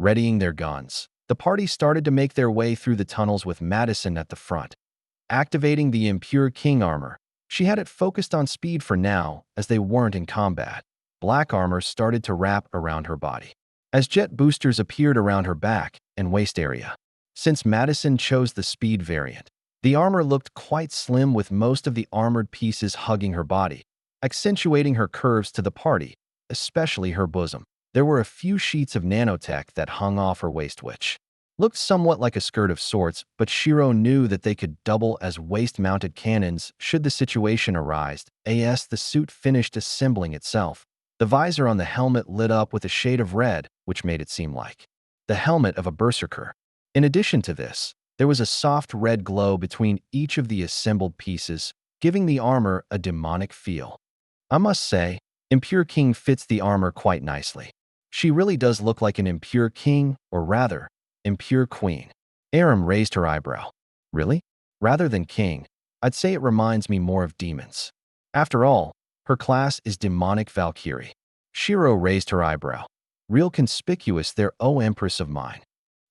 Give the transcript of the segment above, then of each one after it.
readying their guns. The party started to make their way through the tunnels with Madison at the front, activating the impure king armor. She had it focused on speed for now, as they weren't in combat. Black armor started to wrap around her body, as jet boosters appeared around her back and waist area. Since Madison chose the speed variant, the armor looked quite slim with most of the armored pieces hugging her body, accentuating her curves to the party, especially her bosom. There were a few sheets of nanotech that hung off her waist which looked somewhat like a skirt of sorts, but Shiro knew that they could double as waist-mounted cannons should the situation arise. As the suit finished assembling itself, the visor on the helmet lit up with a shade of red, which made it seem like the helmet of a berserker. In addition to this, there was a soft red glow between each of the assembled pieces, giving the armor a demonic feel. I must say, Impure King fits the armor quite nicely. She really does look like an impure king, or rather, impure queen. Aram raised her eyebrow. Really? Rather than king, I'd say it reminds me more of demons. After all, her class is demonic Valkyrie. Shiro raised her eyebrow. Real conspicuous there, oh empress of mine.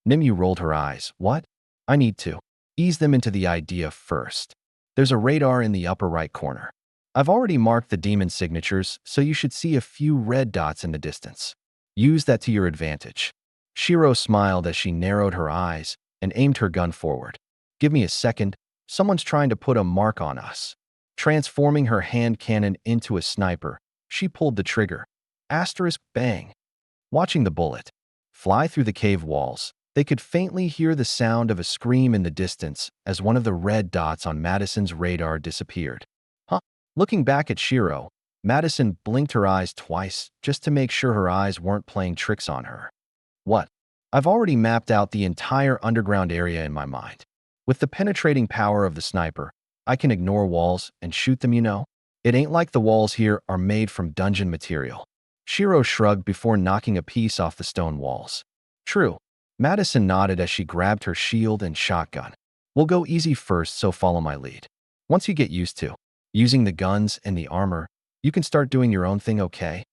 Nimue rolled her eyes. What? I need to ease them into the idea first. There's a radar in the upper right corner. I've already marked the demon signatures, so you should see a few red dots in the distance. Use that to your advantage. Shiro smiled as she narrowed her eyes and aimed her gun forward. Give me a second. Someone's trying to put a mark on us. Transforming her hand cannon into a sniper, she pulled the trigger. Asterisk bang. Watching the bullet fly through the cave walls, they could faintly hear the sound of a scream in the distance as one of the red dots on Madison's radar disappeared. Huh? Looking back at Shiro, Madison blinked her eyes twice just to make sure her eyes weren't playing tricks on her. What? I've already mapped out the entire underground area in my mind. With the penetrating power of the sniper, I can ignore walls and shoot them, you know? It ain't like the walls here are made from dungeon material. Shiro shrugged before knocking a piece off the stone walls. True. Madison nodded as she grabbed her shield and shotgun. We'll go easy first, so follow my lead. Once you get used to using the guns and the armor, you can start doing your own thing, okay?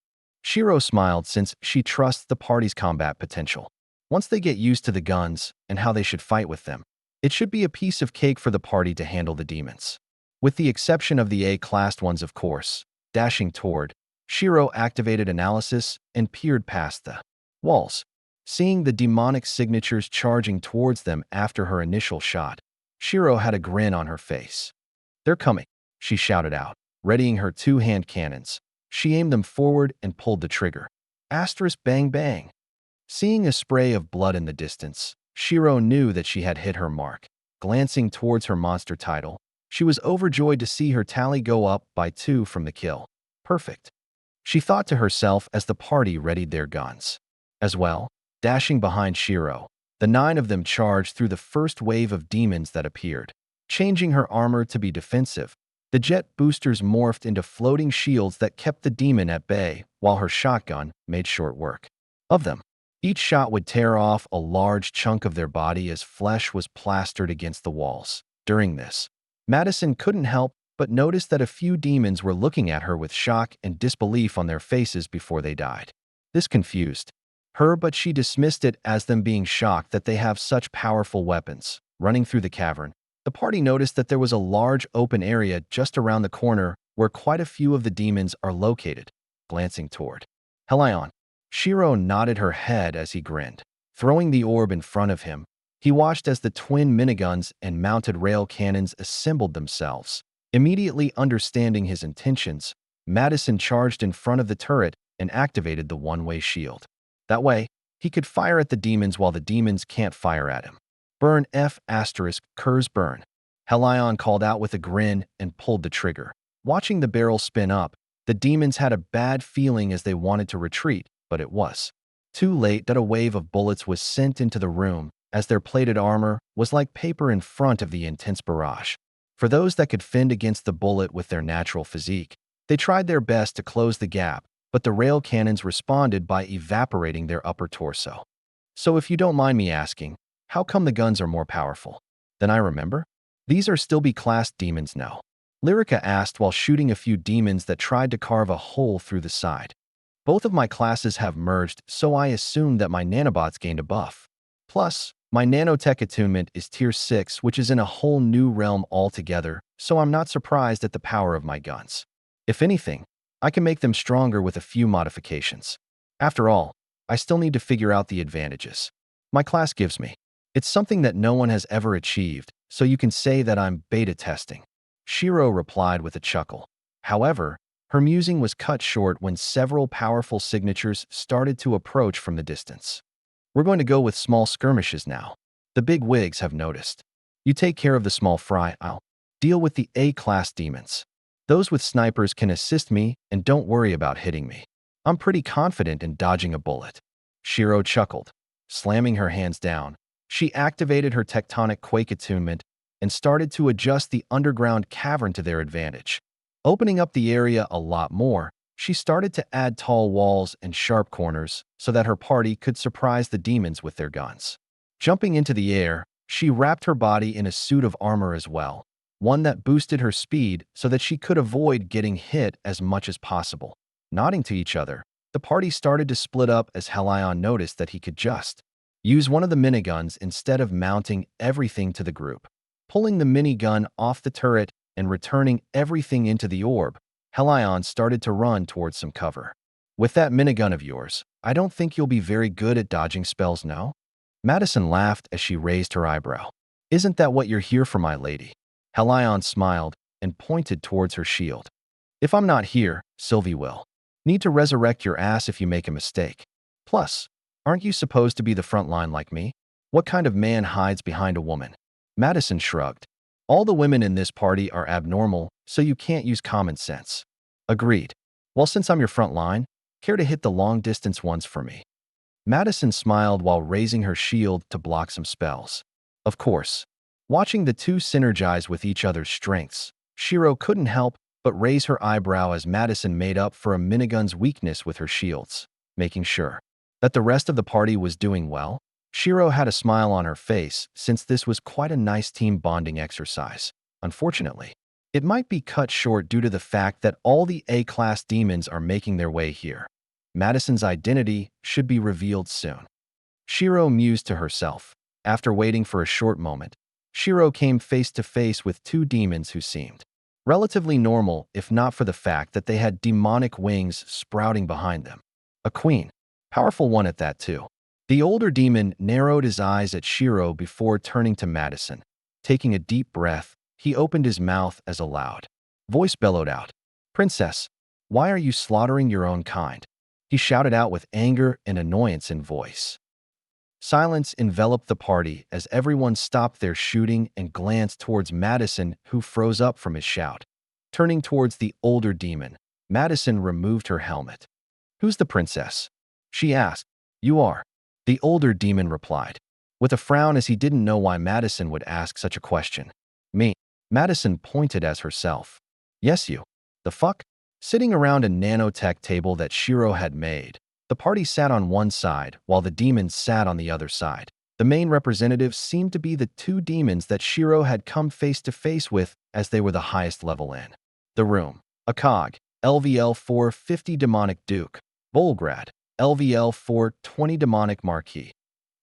Shiro smiled since she trusts the party's combat potential. Once they get used to the guns and how they should fight with them, it should be a piece of cake for the party to handle the demons. With the exception of the A-classed ones, of course. Dashing toward, Shiro activated analysis and peered past the walls. Seeing the demonic signatures charging towards them after her initial shot, Shiro had a grin on her face. They're coming, she shouted out, readying her two-hand cannons. She aimed them forward and pulled the trigger. Asterisk bang bang. Seeing a spray of blood in the distance, Shiro knew that she had hit her mark. Glancing towards her monster title, she was overjoyed to see her tally go up by 2 from the kill. Perfect. She thought to herself as the party readied their guns. As well, dashing behind Shiro, the 9 of them charged through the first wave of demons that appeared. Changing her armor to be defensive, the jet boosters morphed into floating shields that kept the demon at bay, while her shotgun made short work of them. Each shot would tear off a large chunk of their body as flesh was plastered against the walls. During this, Madison couldn't help but notice that a few demons were looking at her with shock and disbelief on their faces before they died. This confused her, but she dismissed it as them being shocked that they have such powerful weapons. Running through the cavern, the party noticed that there was a large open area just around the corner where quite a few of the demons are located. Glancing toward Helion, Shiro nodded her head as he grinned. Throwing the orb in front of him, he watched as the twin miniguns and mounted rail cannons assembled themselves. Immediately understanding his intentions, Madison charged in front of the turret and activated the one-way shield. That way, he could fire at the demons while the demons can't fire at him. Burn F*** Kurz burn. Helion called out with a grin and pulled the trigger. Watching the barrel spin up, the demons had a bad feeling as they wanted to retreat, but it was too late. That a wave of bullets was sent into the room, as their plated armor was like paper in front of the intense barrage. For those that could fend against the bullet with their natural physique, they tried their best to close the gap, but the rail cannons responded by evaporating their upper torso. So if you don't mind me asking, how come the guns are more powerful than I remember? These are still B-class demons now. Lyrica asked while shooting a few demons that tried to carve a hole through the side. Both of my classes have merged, so I assumed that my nanobots gained a buff. Plus, my nanotech attunement is tier 6, which is in a whole new realm altogether, so I'm not surprised at the power of my guns. If anything, I can make them stronger with a few modifications. After all, I still need to figure out the advantages my class gives me. It's something that no one has ever achieved, so you can say that I'm beta testing. Shiro replied with a chuckle. However, her musing was cut short when several powerful signatures started to approach from the distance. We're going to go with small skirmishes now. The big wigs have noticed. You take care of the small fry, I'll deal with the A-class demons. Those with snipers can assist me and don't worry about hitting me. I'm pretty confident in dodging a bullet. Shiro chuckled. Slamming her hands down, she activated her tectonic quake attunement and started to adjust the underground cavern to their advantage. Opening up the area a lot more, she started to add tall walls and sharp corners so that her party could surprise the demons with their guns. Jumping into the air, she wrapped her body in a suit of armor as well, one that boosted her speed so that she could avoid getting hit as much as possible. Nodding to each other, the party started to split up as Helion noticed that he could just use one of the miniguns instead of mounting everything to the group. Pulling the minigun off the turret and returning everything into the orb, Helion started to run towards some cover. With that minigun of yours, I don't think you'll be very good at dodging spells, no? Madison laughed as she raised her eyebrow. Isn't that what you're here for, my lady? Helion smiled and pointed towards her shield. If I'm not here, Sylvie will. Need to resurrect your ass if you make a mistake. Plus, aren't you supposed to be the front line like me? What kind of man hides behind a woman? Madison shrugged. All the women in this party are abnormal, so you can't use common sense. Agreed. Well, since I'm your front line, care to hit the long-distance ones for me? Madison smiled while raising her shield to block some spells. Of course. Watching the two synergize with each other's strengths, Shiro couldn't help but raise her eyebrow as Madison made up for a minigun's weakness with her shields. Making sure that the rest of the party was doing well, Shiro had a smile on her face since this was quite a nice team bonding exercise. Unfortunately, it might be cut short due to the fact that all the A-class demons are making their way here. Madison's identity should be revealed soon. Shiro mused to herself. After waiting for a short moment, Shiro came face to face with two demons who seemed relatively normal if not for the fact that they had demonic wings sprouting behind them. A queen. Powerful one at that too. The older demon narrowed his eyes at Shiro before turning to Madison. Taking a deep breath, he opened his mouth as a loud voice bellowed out. Princess, why are you slaughtering your own kind? He shouted out with anger and annoyance in voice. Silence enveloped the party as everyone stopped their shooting and glanced towards Madison, who froze up from his shout. Turning towards the older demon, Madison removed her helmet. Who's the princess? She asked. You are. The older demon replied, with a frown as he didn't know why Madison would ask such a question. Me. Madison pointed as herself. Yes, you. The fuck? Sitting around a nanotech table that Shiro had made, the party sat on one side while the demons sat on the other side. The main representatives seemed to be the two demons that Shiro had come face to face with as they were the highest level in the room. Akag, LVL 450 Demonic Duke. Volgrad, LVL 420 Demonic Marquis.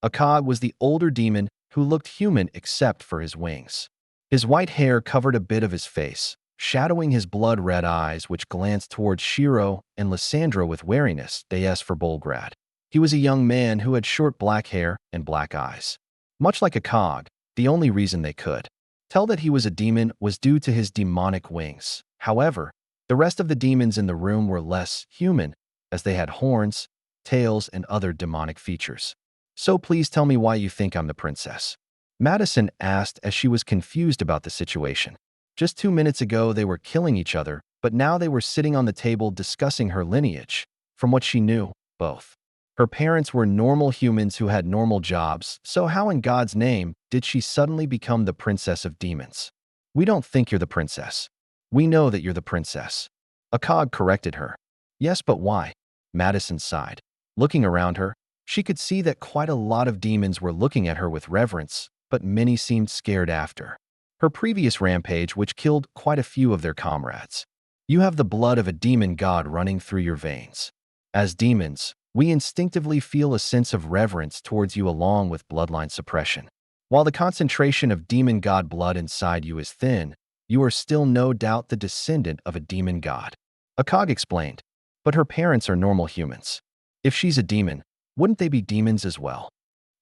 Akag was the older demon who looked human except for his wings. His white hair covered a bit of his face, shadowing his blood-red eyes which glanced towards Shiro and Lysandra with wariness, DS for Volgrad. He was a young man who had short black hair and black eyes. Much like Akag, the only reason they could tell that he was a demon was due to his demonic wings. However, the rest of the demons in the room were less human, as they had horns, tails, and other demonic features. So please tell me why you think I'm the princess. Madison asked as she was confused about the situation. Just 2 minutes ago they were killing each other, but now they were sitting on the table discussing her lineage. From what she knew, both her parents were normal humans who had normal jobs, so how in God's name did she suddenly become the princess of demons? We don't think you're the princess. We know that you're the princess. Akag corrected her. Yes, but why? Madison sighed. Looking around her, she could see that quite a lot of demons were looking at her with reverence, but many seemed scared after her previous rampage, which killed quite a few of their comrades. You have the blood of a demon god running through your veins. As demons, we instinctively feel a sense of reverence towards you along with bloodline suppression. While the concentration of demon god blood inside you is thin, you are still no doubt the descendant of a demon god. Akag explained, but her parents are normal humans. If she's a demon, wouldn't they be demons as well?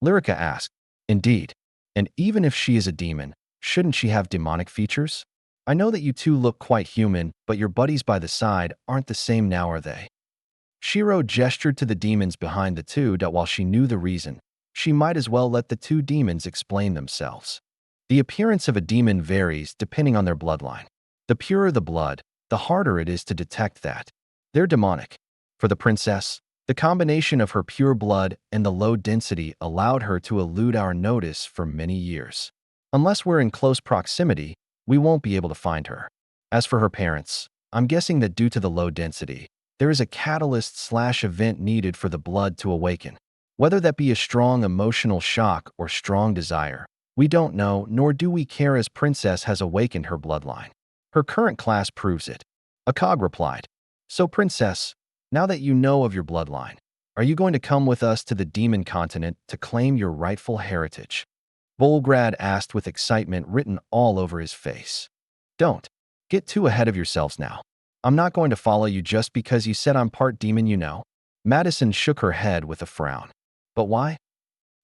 Lyrica asked, indeed. And even if she is a demon, shouldn't she have demonic features? I know that you two look quite human, but your buddies by the side aren't the same now, are they? Shiro gestured to the demons behind the two that while she knew the reason, she might as well let the two demons explain themselves. The appearance of a demon varies depending on their bloodline. The purer the blood, the harder it is to detect that. They're demonic. For the princess, the combination of her pure blood and the low density allowed her to elude our notice for many years. Unless we're in close proximity, we won't be able to find her. As for her parents, I'm guessing that due to the low density, there is a catalyst/event needed for the blood to awaken. Whether that be a strong emotional shock or strong desire, we don't know, nor do we care, as Princess has awakened her bloodline. Her current class proves it. Akag replied. So Princess, now that you know of your bloodline, are you going to come with us to the demon continent to claim your rightful heritage? Volgrad asked with excitement written all over his face. Don't get too ahead of yourselves now. I'm not going to follow you just because you said I'm part demon, you know. Madison shook her head with a frown. But why?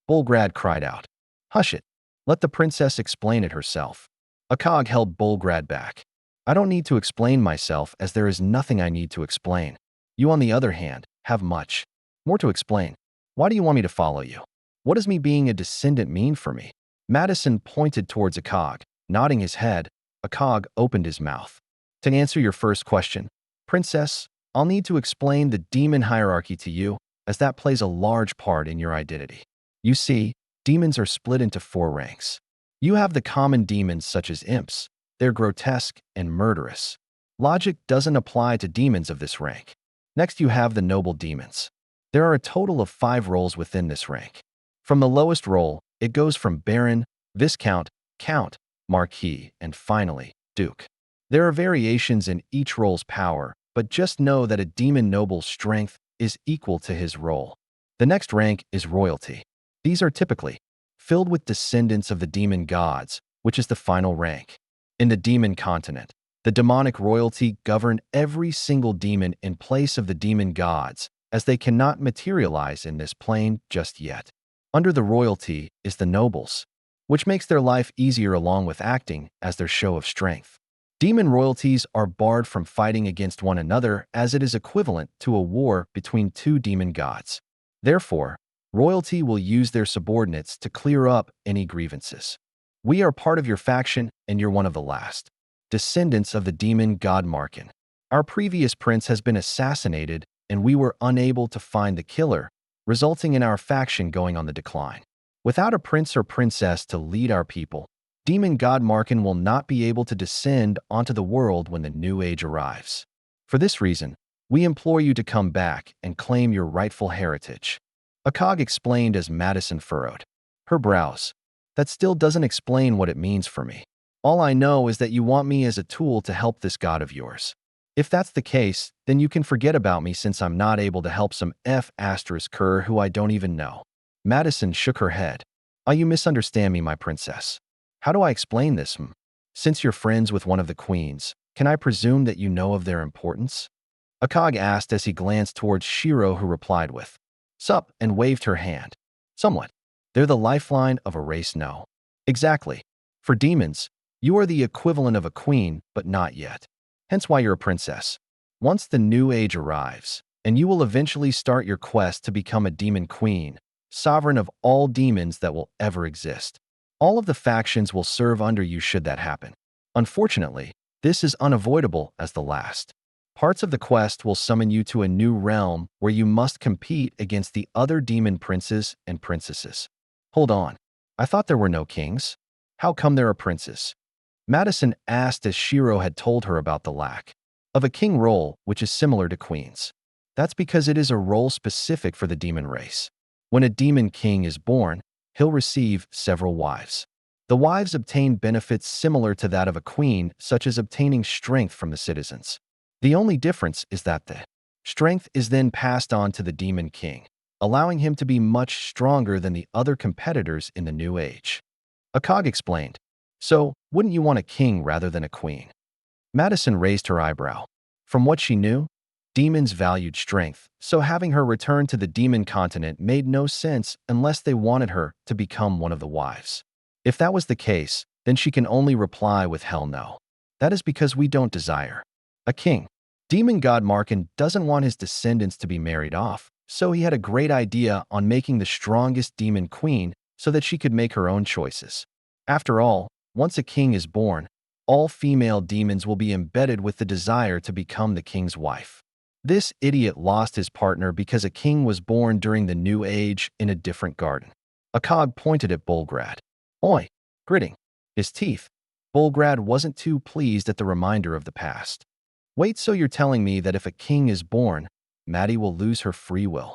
Volgrad cried out. Hush it. Let the princess explain it herself. Akag held Volgrad back. I don't need to explain myself, as there is nothing I need to explain. You, on the other hand, have much more to explain. Why do you want me to follow you? What does me being a descendant mean for me? Madison pointed towards Akag. Nodding his head, Akag opened his mouth. To answer your first question, Princess, I'll need to explain the demon hierarchy to you, as that plays a large part in your identity. You see, demons are split into 4 ranks. You have the common demons such as imps. They're grotesque and murderous. Logic doesn't apply to demons of this rank. Next, you have the noble demons. There are a total of 5 roles within this rank. From the lowest role, it goes from Baron, Viscount, Count, Marquis, and finally, Duke. There are variations in each role's power, but just know that a demon noble's strength is equal to his role. The next rank is royalty. These are typically filled with descendants of the demon gods, which is the final rank. In the demon continent, the demonic royalty govern every single demon in place of the demon gods, as they cannot materialize in this plane just yet. Under the royalty is the nobles, which makes their life easier along with acting as their show of strength. Demon royalties are barred from fighting against one another, as it is equivalent to a war between 2 demon gods. Therefore, royalty will use their subordinates to clear up any grievances. We are part of your faction, and you're one of the last descendants of the demon god Markin. Our previous prince has been assassinated, and we were unable to find the killer, resulting in our faction going on the decline. Without a prince or princess to lead our people, demon god Markin will not be able to descend onto the world when the new age arrives. For this reason, we implore you to come back and claim your rightful heritage. Akag explained as Madison furrowed her brows. That still doesn't explain what it means for me. All I know is that you want me as a tool to help this god of yours. If that's the case, then you can forget about me, since I'm not able to help some F***er who I don't even know. Madison shook her head. You misunderstand me, my princess. How do I explain this? Since you're friends with one of the queens, can I presume that you know of their importance? Akag asked as he glanced towards Shiro, who replied with, Sup, and waved her hand. Somewhat. They're the lifeline of a race, no. Exactly. For demons, you are the equivalent of a queen, but not yet. Hence why you're a princess. Once the new age arrives, and you will eventually start your quest to become a demon queen, sovereign of all demons that will ever exist. All of the factions will serve under you should that happen. Unfortunately, this is unavoidable, as the last parts of the quest will summon you to a new realm where you must compete against the other demon princes and princesses. Hold on. I thought there were no kings. How come there are princes? Madison asked as Shiro had told her about the lack of a king role, which is similar to queens. That's because it is a role specific for the demon race. When a demon king is born, he'll receive several wives. The wives obtain benefits similar to that of a queen, such as obtaining strength from the citizens. The only difference is that the Strength is then passed on to the Demon King, allowing him to be much stronger than the other competitors in the New Age. Akag explained, "So, wouldn't you want a king rather than a queen?" Madison raised her eyebrow. From what she knew, demons valued strength, so having her return to the demon continent made no sense unless they wanted her to become one of the wives. If that was the case, then she can only reply with hell no. That is because we don't desire a king. Demon god Markin doesn't want his descendants to be married off, so he had a great idea on making the strongest demon queen so that she could make her own choices. After all, once a king is born, all female demons will be embedded with the desire to become the king's wife. This idiot lost his partner because a king was born during the New Age in a different garden. Akag pointed at Bolgrad. Oi, gritting his teeth. Bolgrad wasn't too pleased at the reminder of the past. Wait, so you're telling me that if a king is born, Maddie will lose her free will?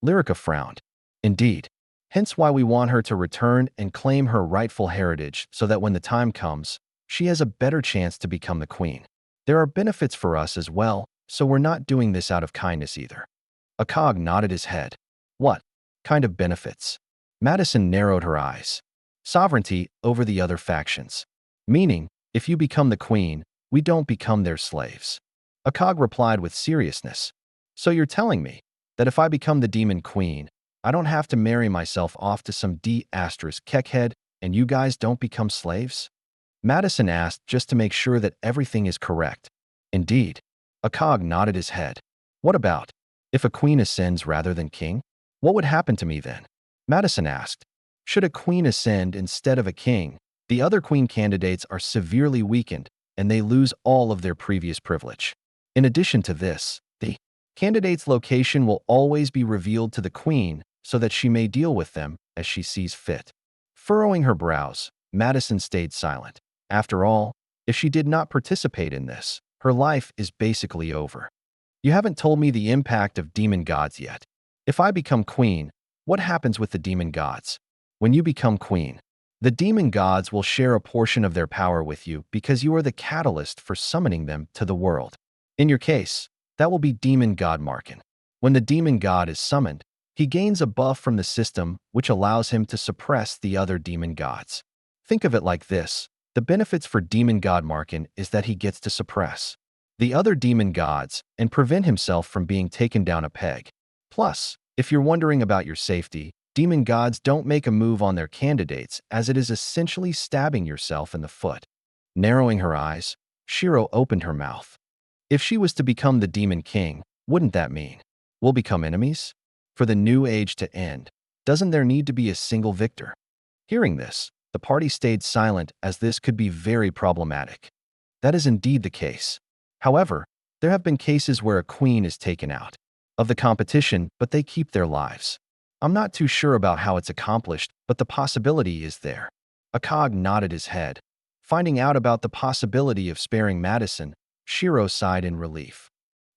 Lyrica frowned. Indeed. Hence why we want her to return and claim her rightful heritage so that when the time comes, she has a better chance to become the queen. There are benefits for us as well, so we're not doing this out of kindness either. Akag nodded his head. What kind of benefits? Madison narrowed her eyes. Sovereignty over the other factions. Meaning, if you become the queen, we don't become their slaves. Akag replied with seriousness. So you're telling me that if I become the demon queen, I don't have to marry myself off to some D***keckhead and you guys don't become slaves? Madison asked just to make sure that everything is correct. Indeed. Akag nodded his head. What about if a queen ascends rather than king? What would happen to me then? Madison asked. Should a queen ascend instead of a king, the other queen candidates are severely weakened and they lose all of their previous privilege. In addition to this, the candidate's location will always be revealed to the queen so that she may deal with them as she sees fit. Furrowing her brows, Madison stayed silent. After all, if she did not participate in this, her life is basically over. You haven't told me the impact of demon gods yet. If I become queen, what happens with the demon gods? When you become queen, the demon gods will share a portion of their power with you because you are the catalyst for summoning them to the world. In your case, that will be demon god Markin. When the demon god is summoned, he gains a buff from the system which allows him to suppress the other demon gods. Think of it like this. The benefits for demon god Markin is that he gets to suppress the other demon gods and prevent himself from being taken down a peg. Plus, if you're wondering about your safety, demon gods don't make a move on their candidates as it is essentially stabbing yourself in the foot. Narrowing her eyes, Shiro opened her mouth. If she was to become the demon king, wouldn't that mean we'll become enemies? For the new age to end, doesn't there need to be a single victor? Hearing this, the party stayed silent as this could be very problematic. That is indeed the case. However, there have been cases where a queen is taken out of the competition, but they keep their lives. I'm not too sure about how it's accomplished, but the possibility is there. Akag nodded his head. Finding out about the possibility of sparing Madison, Shiro sighed in relief.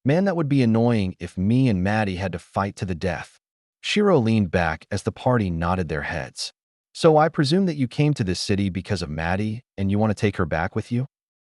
Man, that would be annoying if me and Maddie had to fight to the death. Shiro leaned back as the party nodded their heads. So I presume that you came to this city because of Maddie and you want to take her back with you?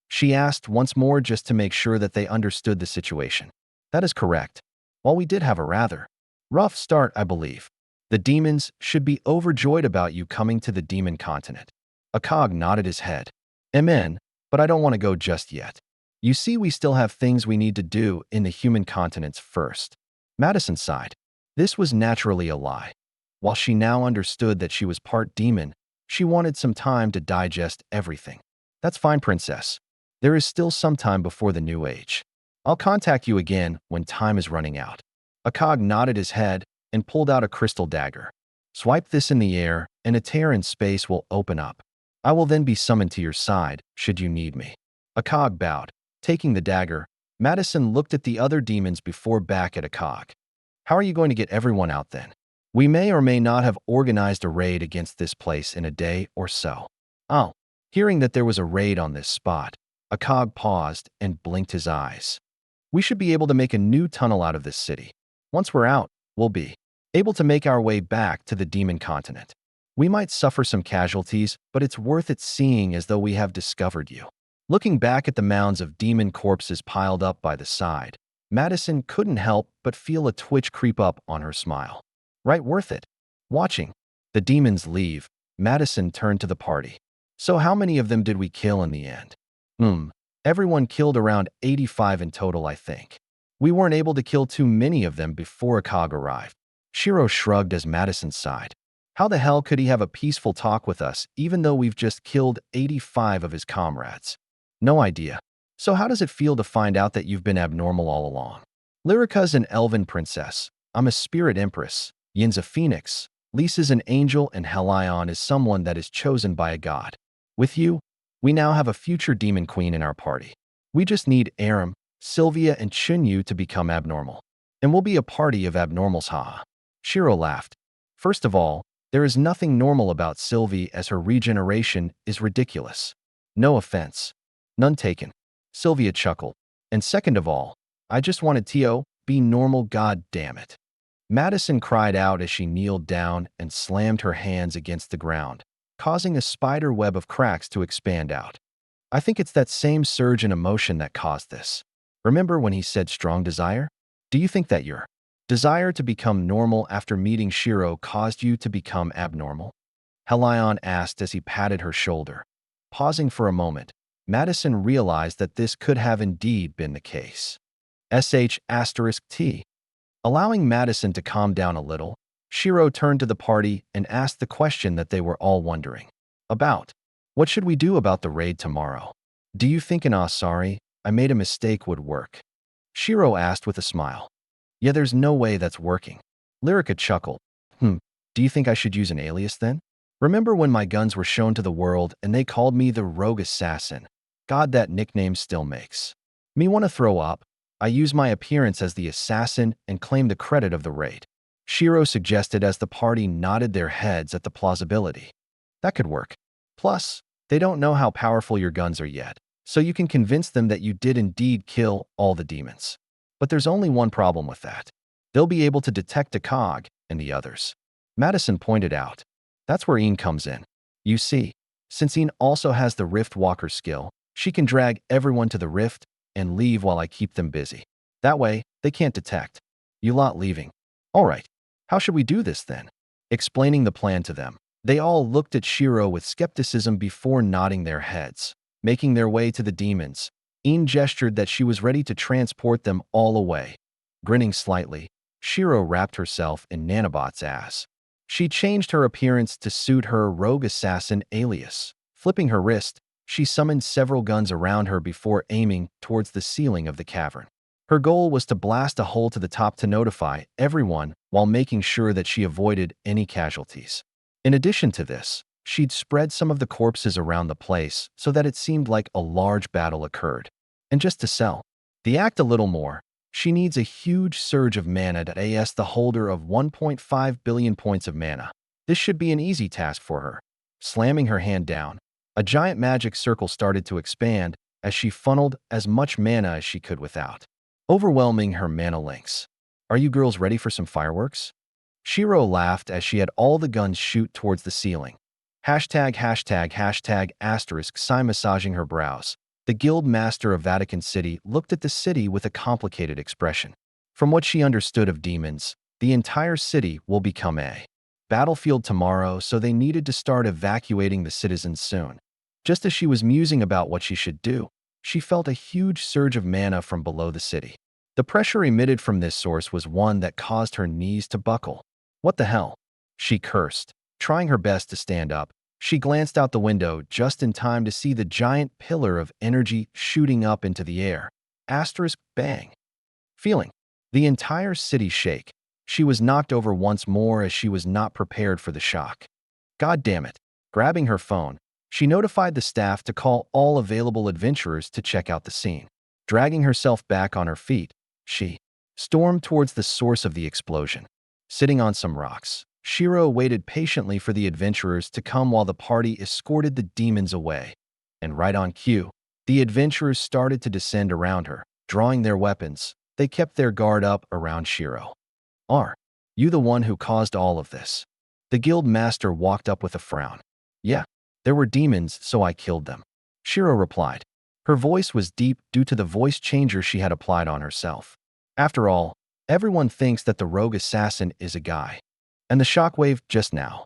She asked once more just to make sure that they understood the situation. That is correct. While we did have a rather rough start, I believe, the demons should be overjoyed about you coming to the demon continent. Akag nodded his head. Amen, but I don't want to go just yet. You see, we still have things we need to do in the human continents first. Madison sighed. This was naturally a lie. While she now understood that she was part demon, she wanted some time to digest everything. That's fine, princess. There is still some time before the new age. I'll contact you again when time is running out. Akag nodded his head and pulled out a crystal dagger. Swipe this in the air and a tear in space will open up. I will then be summoned to your side should you need me. Akag bowed. Taking the dagger, Madison looked at the other demons before back at Akag. How are you going to get everyone out then? We may or may not have organized a raid against this place in a day or so. Oh, hearing that there was a raid on this spot, Akag paused and blinked his eyes. We should be able to make a new tunnel out of this city. Once we're out, we'll be able to make our way back to the demon continent. We might suffer some casualties, but it's worth it seeing as though we have discovered you. Looking back at the mounds of demon corpses piled up by the side, Madison couldn't help but feel a twitch creep up on her smile. Right, worth it. Watching the demons leave, Madison turned to the party. So how many of them did we kill in the end? Everyone killed around 85 in total, I think. We weren't able to kill too many of them before Akag arrived. Shiro shrugged as Madison sighed. How the hell could he have a peaceful talk with us even though we've just killed 85 of his comrades? No idea. So how does it feel to find out that you've been abnormal all along? Lyrica's an elven princess. I'm a spirit empress. Yin's a phoenix. Lisa's an angel, and Helion is someone that is chosen by a god. With you, we now have a future demon queen in our party. We just need Aram, Sylvia, and Chunyu to become abnormal. And we'll be a party of abnormals, haha. Shiro laughed. First of all, there is nothing normal about Sylvie, as her regeneration is ridiculous. No offense. None taken. Sylvia chuckled. And second of all, I just wanted to be normal, god damn it. Madison cried out as she kneeled down and slammed her hands against the ground, causing a spider web of cracks to expand out. I think it's that same surge in emotion that caused this. Remember when he said strong desire? Do you think that your desire to become normal after meeting Shiro caused you to become abnormal? Helion asked as he patted her shoulder. Pausing for a moment, Madison realized that this could have indeed been the case. *T. Allowing Madison to calm down a little, Shiro turned to the party and asked the question that they were all wondering about. What should we do about the raid tomorrow? Do you think an sorry, I made a mistake would work? Shiro asked with a smile. Yeah, there's no way that's working. Lyrica chuckled. Do you think I should use an alias then? Remember when my guns were shown to the world and they called me the rogue assassin? God, that nickname still makes me want to throw up. I use my appearance as the assassin and claim the credit of the raid. Shiro suggested as the party nodded their heads at the plausibility. That could work. Plus, they don't know how powerful your guns are yet, so you can convince them that you did indeed kill all the demons. But there's only one problem with that. They'll be able to detect Akag and the others. Madison pointed out. That's where Een comes in. You see, since Een also has the Rift Walker skill, she can drag everyone to the rift and leave while I keep them busy. That way, they can't detect. You lot leaving. All right, how should we do this then? Explaining the plan to them, they all looked at Shiro with skepticism before nodding their heads. Making their way to the demons, Een gestured that she was ready to transport them all away. Grinning slightly, Shiro wrapped herself in Nanobot's ass. She changed her appearance to suit her rogue assassin alias. Flipping her wrist, she summoned several guns around her before aiming towards the ceiling of the cavern. Her goal was to blast a hole to the top to notify everyone while making sure that she avoided any casualties. In addition to this, she'd spread some of the corpses around the place so that it seemed like a large battle occurred. And just to sell the act a little more, she needs a huge surge of mana to as the holder of 1.5 billion points of mana. This should be an easy task for her. Slamming her hand down, a giant magic circle started to expand as she funneled as much mana as she could without overwhelming her mana links. Are you girls ready for some fireworks? Shiro laughed as she had all the guns shoot towards the ceiling. ###****, sigh massaging her brows. The guild master of Vatican City looked at the city with a complicated expression. From what she understood of demons, the entire city will become a battlefield tomorrow, so they needed to start evacuating the citizens soon. Just as she was musing about what she should do, she felt a huge surge of mana from below the city. The pressure emitted from this source was one that caused her knees to buckle. What the hell? She cursed. Trying her best to stand up, she glanced out the window just in time to see the giant pillar of energy shooting up into the air. *Bang. Feeling the entire city shake, she was knocked over once more as she was not prepared for the shock. God damn it. Grabbing her phone, she notified the staff to call all available adventurers to check out the scene. Dragging herself back on her feet, she stormed towards the source of the explosion. Sitting on some rocks, Shiro waited patiently for the adventurers to come while the party escorted the demons away. And right on cue, the adventurers started to descend around her. Drawing their weapons, they kept their guard up around Shiro. Are you the one who caused all of this? The guild master walked up with a frown. Yeah, there were demons, so I killed them. Shiro replied. Her voice was deep due to the voice changer she had applied on herself. After all, everyone thinks that the rogue assassin is a guy. And the shockwave just now.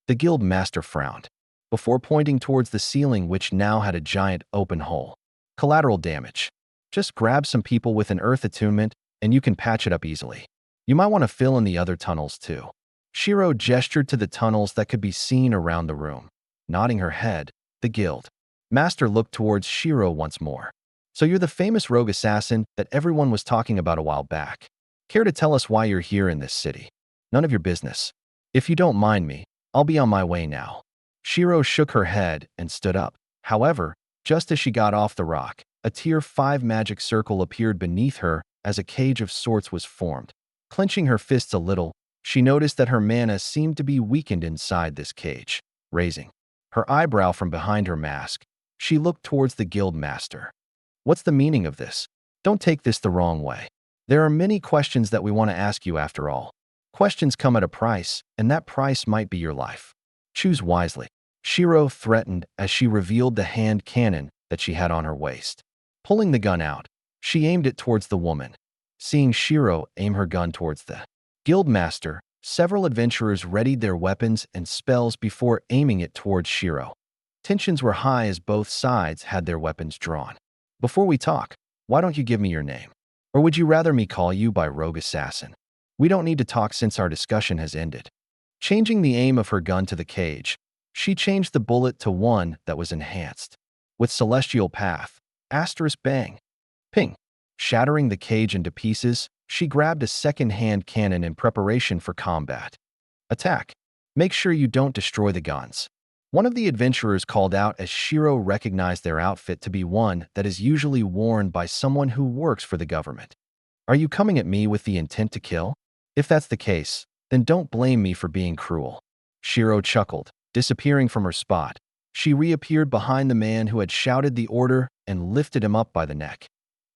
The guild master frowned, before pointing towards the ceiling which now had a giant open hole. Collateral damage. Just grab some people with an earth attunement and you can patch it up easily. You might want to fill in the other tunnels too. Shiro gestured to the tunnels that could be seen around the room. Nodding her head, the guild master looked towards Shiro once more. So you're the famous rogue assassin that everyone was talking about a while back. Care to tell us why you're here in this city? None of your business. If you don't mind me, I'll be on my way now. Shiro shook her head and stood up. However, just as she got off the rock, a tier 5 magic circle appeared beneath her as a cage of sorts was formed. Clenching her fists a little, she noticed that her mana seemed to be weakened inside this cage. Raising her eyebrow from behind her mask, she looked towards the guild master. What's the meaning of this? Don't take this the wrong way. There are many questions that we want to ask you after all. Questions come at a price, and that price might be your life. Choose wisely. Shiro threatened as she revealed the hand cannon that she had on her waist. Pulling the gun out, she aimed it towards the woman. Seeing Shiro aim her gun towards the guild master, several adventurers readied their weapons and spells before aiming it towards Shiro. Tensions were high as both sides had their weapons drawn. Before we talk, why don't you give me your name? Or would you rather me call you by rogue assassin? We don't need to talk since our discussion has ended. Changing the aim of her gun to the cage, she changed the bullet to one that was enhanced. With celestial path, asterisk bang, ping. Shattering the cage into pieces, she grabbed a second-hand cannon in preparation for combat. Attack. Make sure you don't destroy the guns. One of the adventurers called out as Shiro recognized their outfit to be one that is usually worn by someone who works for the government. Are you coming at me with the intent to kill? If that's the case, then don't blame me for being cruel. Shiro chuckled, disappearing from her spot. She reappeared behind the man who had shouted the order and lifted him up by the neck.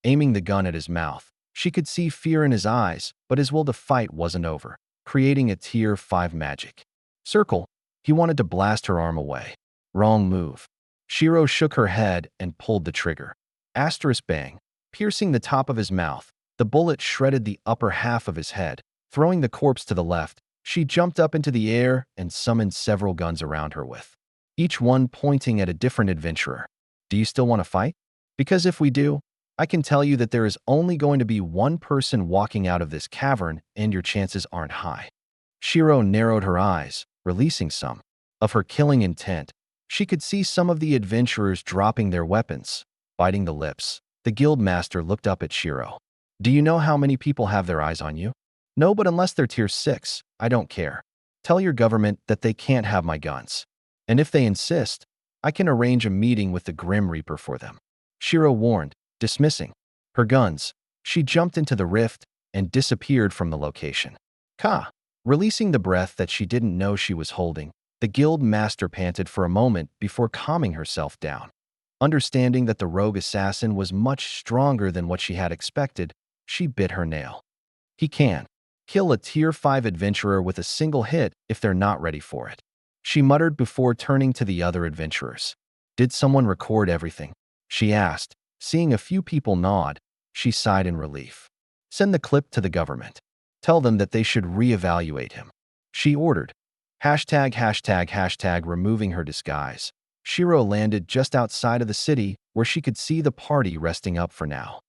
Aiming the gun at his mouth, she could see fear in his eyes, but his will to fight wasn't over, creating a tier 5 magic circle. He wanted to blast her arm away. Wrong move. Shiro shook her head and pulled the trigger. Asterisk bang. Piercing the top of his mouth, the bullet shredded the upper half of his head. Throwing the corpse to the left, she jumped up into the air and summoned several guns around her with each one pointing at a different adventurer. Do you still want to fight? Because if we do, I can tell you that there is only going to be one person walking out of this cavern and your chances aren't high. Shiro narrowed her eyes, releasing some of her killing intent. She could see some of the adventurers dropping their weapons. Biting the lips, the guild master looked up at Shiro. Do you know how many people have their eyes on you? No, but unless they're tier 6, I don't care. Tell your government that they can't have my guns. And if they insist, I can arrange a meeting with the Grim Reaper for them. Shiro warned, dismissing her guns. She jumped into the rift and disappeared from the location. Ka! Releasing the breath that she didn't know she was holding, the guild master panted for a moment before calming herself down. Understanding that the rogue assassin was much stronger than what she had expected, she bit her nail. He can kill a tier 5 adventurer with a single hit if they're not ready for it. She muttered before turning to the other adventurers. Did someone record everything? She asked. Seeing a few people nod, she sighed in relief. Send the clip to the government. Tell them that they should reevaluate him. She ordered. ####, removing her disguise. Shiro landed just outside of the city where she could see the party resting up for now.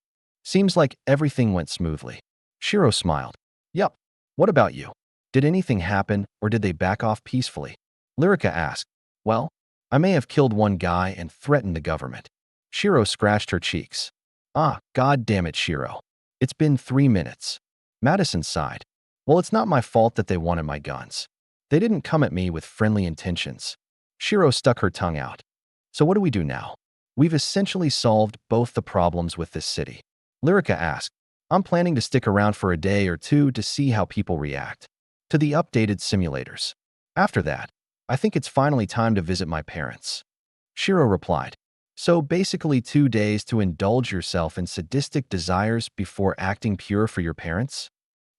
Seems like everything went smoothly. Shiro smiled. Yup. What about you? Did anything happen or did they back off peacefully? Lyrica asked. Well, I may have killed one guy and threatened the government. Shiro scratched her cheeks. Ah, god damn it, Shiro. It's been 3 minutes. Madison sighed. Well, it's not my fault that they wanted my guns. They didn't come at me with friendly intentions. Shiro stuck her tongue out. So what do we do now? We've essentially solved both the problems with this city. Lyrica asked. I'm planning to stick around for a day or two to see how people react to the updated simulators. After that, I think it's finally time to visit my parents. Shiro replied. So basically 2 days to indulge yourself in sadistic desires before acting pure for your parents?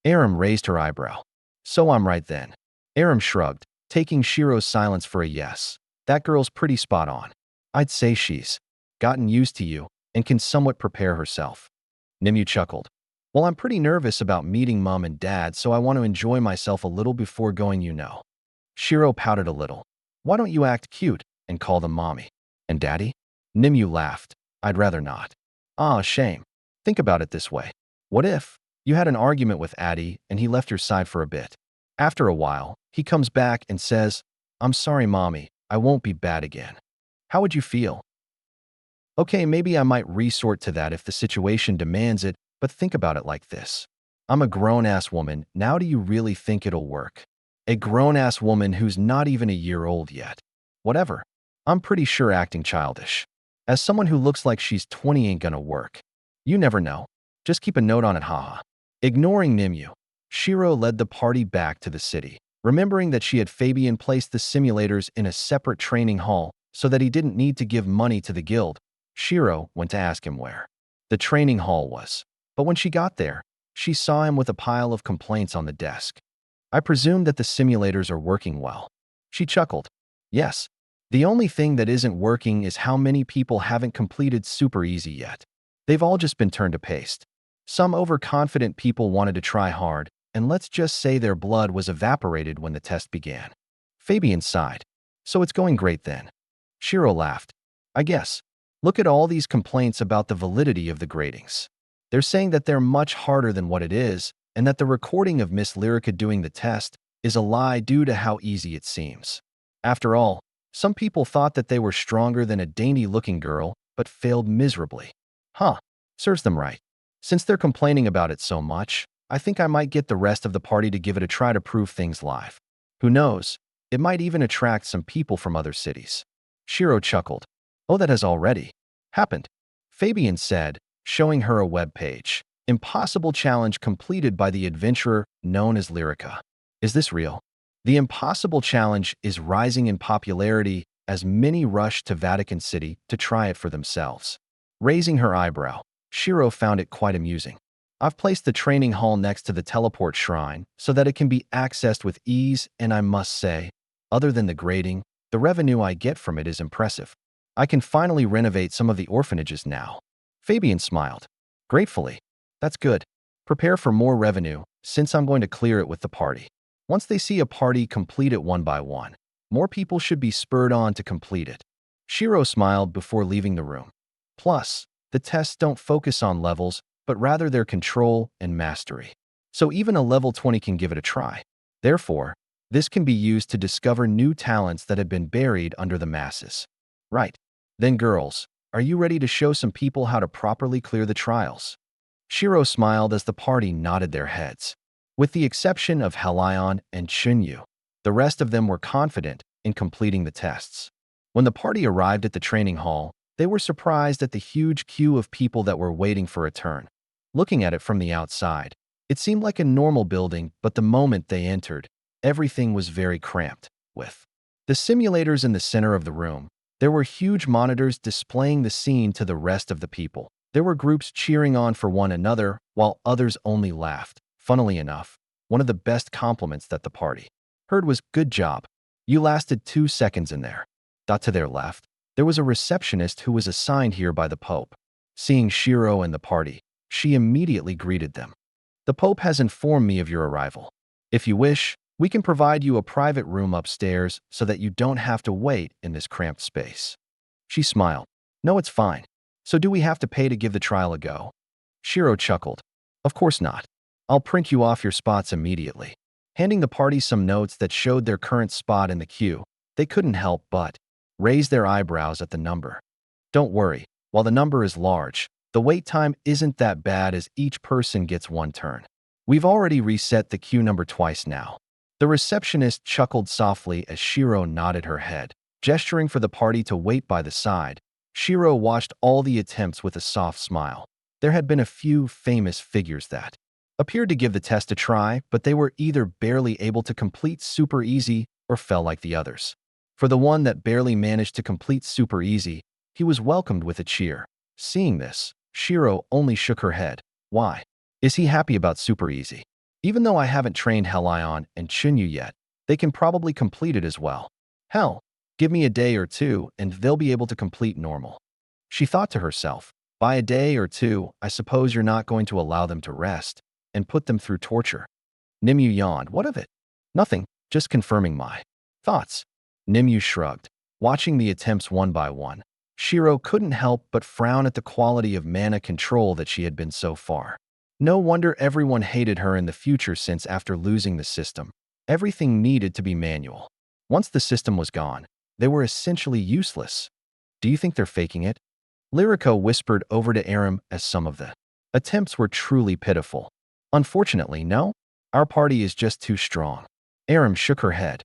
Aram raised her eyebrow. So I'm right then. Aram shrugged, taking Shiro's silence for a yes. That girl's pretty spot on. I'd say she's gotten used to you and can somewhat prepare herself. Nimue chuckled. Well, I'm pretty nervous about meeting Mom and Dad, so I want to enjoy myself a little before going. Shiro pouted a little. Why don't you act cute and call them Mommy and Daddy? Nimue laughed. I'd rather not. Ah, shame. Think about it this way. What if you had an argument with Addy and he left your side for a bit? After a while, he comes back and says, I'm sorry, Mommy, I won't be bad again. How would you feel? Okay, maybe I might resort to that if the situation demands it, but think about it like this. I'm a grown-ass woman, now do you really think it'll work? A grown-ass woman who's not even a year old yet. Whatever. I'm pretty sure acting childish. As someone who looks like she's 20 ain't gonna work. You never know. Just keep a note on it, haha. Ignoring Nimue, Shiro led the party back to the city. Remembering that she had Fabian place the simulators in a separate training hall so that he didn't need to give money to the guild, Shiro went to ask him where the training hall was. But when she got there, she saw him with a pile of complaints on the desk. I presume that the simulators are working well. She chuckled. Yes. The only thing that isn't working is how many people haven't completed Super Easy yet. They've all just been turned to paste. Some overconfident people wanted to try hard, and let's just say their blood was evaporated when the test began. Fabian sighed. So it's going great then. Shiro laughed. I guess. Look at all these complaints about the validity of the gradings. They're saying that they're much harder than what it is, and that the recording of Miss Lyrica doing the test is a lie due to how easy it seems. After all, some people thought that they were stronger than a dainty-looking girl, but failed miserably. Huh, serves them right. Since they're complaining about it so much, I think I might get the rest of the party to give it a try to prove things live. Who knows, it might even attract some people from other cities. Shiro chuckled. Oh, that has already happened. Fabian said, showing her a web page. Impossible challenge completed by the adventurer known as Lyrica. Is this real? The impossible challenge is rising in popularity as many rush to Vatican City to try it for themselves. Raising her eyebrow, Shiro found it quite amusing. I've placed the training hall next to the teleport shrine so that it can be accessed with ease, and I must say, other than the grading, the revenue I get from it is impressive. I can finally renovate some of the orphanages now. Fabian smiled. Gratefully. That's good. Prepare for more revenue, since I'm going to clear it with the party. Once they see a party complete it one by one, more people should be spurred on to complete it. Shiro smiled before leaving the room. Plus, the tests don't focus on levels, but rather their control and mastery. So even a level 20 can give it a try. Therefore, this can be used to discover new talents that have been buried under the masses. Right. Then girls, are you ready to show some people how to properly clear the trials? Shiro smiled as the party nodded their heads. With the exception of Halion and Chunyu, the rest of them were confident in completing the tests. When the party arrived at the training hall, they were surprised at the huge queue of people that were waiting for a turn. Looking at it from the outside, it seemed like a normal building, but the moment they entered, everything was very cramped. With the simulators in the center of the room, there were huge monitors displaying the scene to the rest of the people. There were groups cheering on for one another, while others only laughed. Funnily enough, one of the best compliments that the party heard was, "Good job. You lasted 2 seconds in there." To their left, there was a receptionist who was assigned here by the Pope. Seeing Shiro and the party, she immediately greeted them. "The Pope has informed me of your arrival. If you wish, we can provide you a private room upstairs so that you don't have to wait in this cramped space." She smiled. "No, it's fine. So do we have to pay to give the trial a go?" Shiro chuckled. "Of course not. I'll print you off your spots immediately." Handing the party some notes that showed their current spot in the queue, they couldn't help but raise their eyebrows at the number. "Don't worry, while the number is large, the wait time isn't that bad as each person gets one turn. We've already reset the queue number twice now." The receptionist chuckled softly as Shiro nodded her head, gesturing for the party to wait by the side. Shiro watched all the attempts with a soft smile. There had been a few famous figures that appeared to give the test a try, but they were either barely able to complete Super Easy or fell like the others. For the one that barely managed to complete Super Easy, he was welcomed with a cheer. Seeing this, Shiro only shook her head. Why? Is he happy about Super Easy? Even though I haven't trained Halion and Chunyu yet, they can probably complete it as well. Hell, give me a day or two and they'll be able to complete normal. She thought to herself. By a day or two, I suppose you're not going to allow them to rest and put them through torture. Nimue yawned. What of it? Nothing, just confirming my thoughts. Nimue shrugged, watching the attempts one by one. Shiro couldn't help but frown at the quality of mana control that she had been so far. No wonder everyone hated her in the future, since after losing the system, everything needed to be manual. Once the system was gone, they were essentially useless. Do you think they're faking it? Lyrica whispered over to Aram as some of the attempts were truly pitiful. Unfortunately, no. Our party is just too strong. Aram shook her head.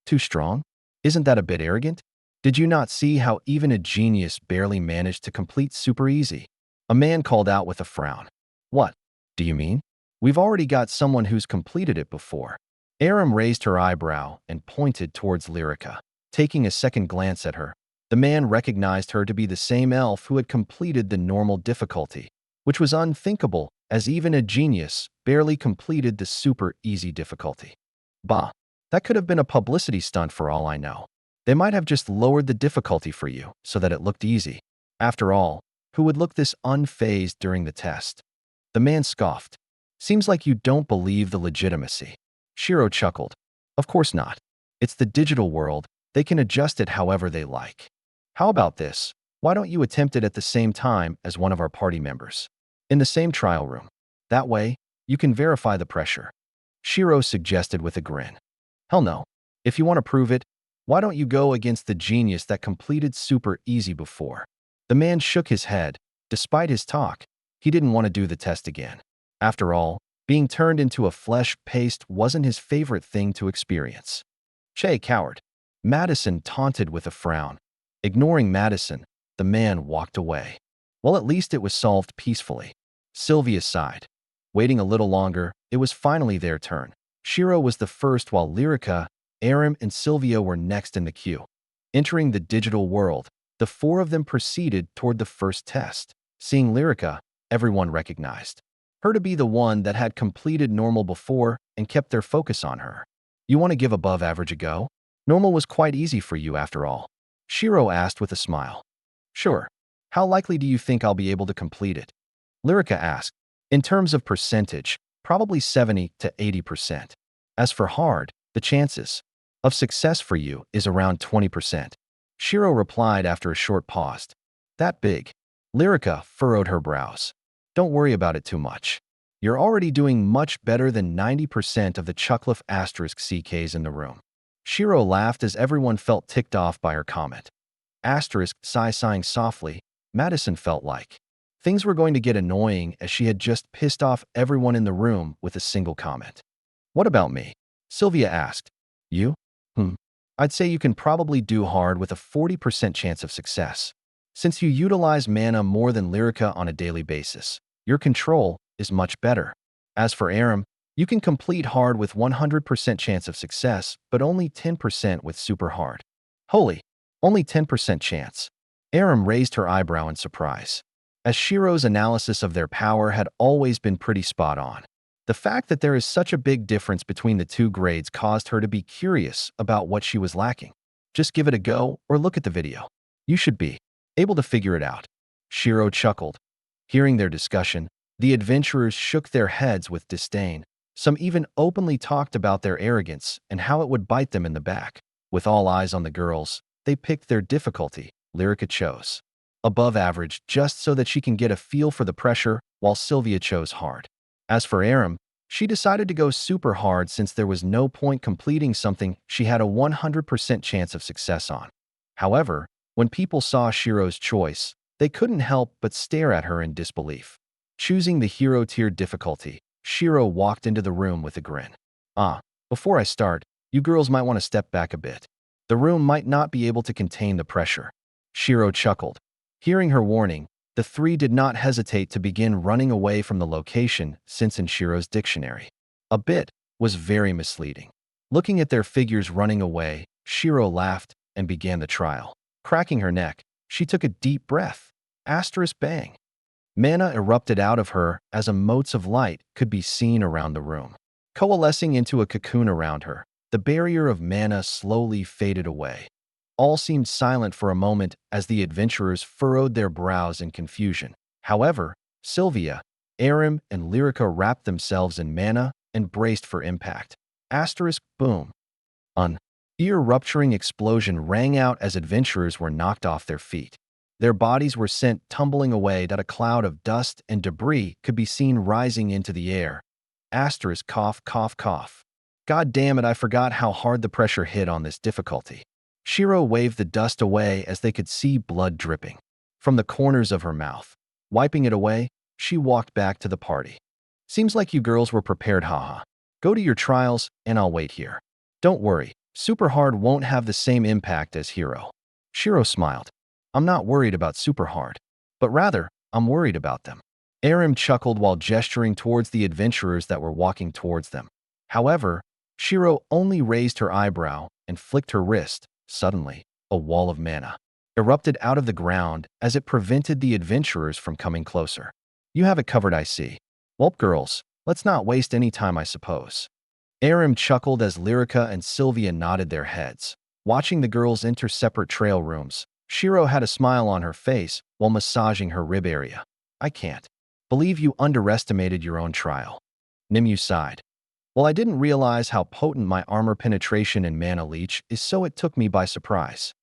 Too strong? Isn't that a bit arrogant? Did you not see how even a genius barely managed to complete super easy? A man called out with a frown. What do you mean? We've already got someone who's completed it before. Aram raised her eyebrow and pointed towards Lyrica. Taking a second glance at her, the man recognized her to be the same elf who had completed the normal difficulty, which was unthinkable, as even a genius barely completed the super easy difficulty. Bah, that could have been a publicity stunt for all I know. They might have just lowered the difficulty for you so that it looked easy. After all, who would look this unfazed during the test? The man scoffed. Seems like you don't believe the legitimacy. Shiro chuckled. Of course not. It's the digital world. They can adjust it however they like. How about this? Why don't you attempt it at the same time as one of our party members? In the same trial room. That way, you can verify the pressure. Shiro suggested with a grin. Hell no. If you want to prove it, why don't you go against the genius that completed super easy before? The man shook his head. Despite his talk, he didn't want to do the test again. After all, being turned into a flesh paste wasn't his favorite thing to experience. Che, coward. Madison taunted with a frown. Ignoring Madison, the man walked away. Well, at least it was solved peacefully. Sylvia sighed. Waiting a little longer, it was finally their turn. Shiro was the first, while Lyrica, Aram, and Sylvia were next in the queue. Entering the digital world, the four of them proceeded toward the first test. Seeing Lyrica, everyone recognized her to be the one that had completed normal before and kept their focus on her. You want to give above average a go? Normal was quite easy for you after all. Shiro asked with a smile. Sure. How likely do you think I'll be able to complete it? Lyrica asked. In terms of percentage, probably 70 to 80%. As for hard, the chances of success for you is around 20%. Shiro replied after a short pause. That big? Lyrica furrowed her brows. Don't worry about it too much. You're already doing much better than 90% of the Chuckliff asterisk CKs in the room. Shiro laughed as everyone felt ticked off by her comment. Asterisk sighing softly, Madison felt like things were going to get annoying, as she had just pissed off everyone in the room with a single comment. What about me? Sylvia asked. You? I'd say you can probably do hard with a 40% chance of success. Since you utilize mana more than Lyrica on a daily basis, your control is much better. As for Aram, you can complete hard with 100% chance of success, but only 10% with super hard. Holy, only 10% chance. Aram raised her eyebrow in surprise, as Shiro's analysis of their power had always been pretty spot on. The fact that there is such a big difference between the two grades caused her to be curious about what she was lacking. Just give it a go or look at the video. You should be able to figure it out. Shiro chuckled. Hearing their discussion, the adventurers shook their heads with disdain. Some even openly talked about their arrogance and how it would bite them in the back. With all eyes on the girls, they picked their difficulty. Lyrica chose above average just so that she can get a feel for the pressure, while Sylvia chose hard. As for Aram, she decided to go super hard since there was no point completing something she had a 100% chance of success on. However, when people saw Shiro's choice, they couldn't help but stare at her in disbelief. Choosing the hero tier difficulty, Shiro walked into the room with a grin. Before I start, you girls might want to step back a bit. The room might not be able to contain the pressure. Shiro chuckled. Hearing her warning, the three did not hesitate to begin running away from the location, since in Shiro's dictionary, a bit was very misleading. Looking at their figures running away, Shiro laughed and began the trial. Cracking her neck, she took a deep breath. Asterisk bang. Mana erupted out of her as a motes of light could be seen around the room. Coalescing into a cocoon around her, the barrier of mana slowly faded away. All seemed silent for a moment as the adventurers furrowed their brows in confusion. However, Sylvia, Aram, and Lyrica wrapped themselves in mana and braced for impact. Asterisk boom. An ear-rupturing explosion rang out as adventurers were knocked off their feet. Their bodies were sent tumbling away that a cloud of dust and debris could be seen rising into the air. Asterisk cough, cough, cough. God damn it, I forgot how hard the pressure hit on this difficulty. Shiro waved the dust away as they could see blood dripping from the corners of her mouth. Wiping it away, she walked back to the party. Seems like you girls were prepared, haha. Go to your trials, and I'll wait here. Don't worry, Super Hard won't have the same impact as Hero. Shiro smiled. I'm not worried about Super Hard, but rather, I'm worried about them. Aram chuckled while gesturing towards the adventurers that were walking towards them. However, Shiro only raised her eyebrow and flicked her wrist. Suddenly, a wall of mana erupted out of the ground as it prevented the adventurers from coming closer. You have it covered, I see. Well, girls, let's not waste any time, I suppose. Aram chuckled as Lyrica and Sylvia nodded their heads. Watching the girls enter separate trail rooms, Shiro had a smile on her face while massaging her rib area. I can't believe you underestimated your own trial. Nimue sighed. Well, I didn't realize how potent my armor penetration and mana leech is, so it took me by surprise.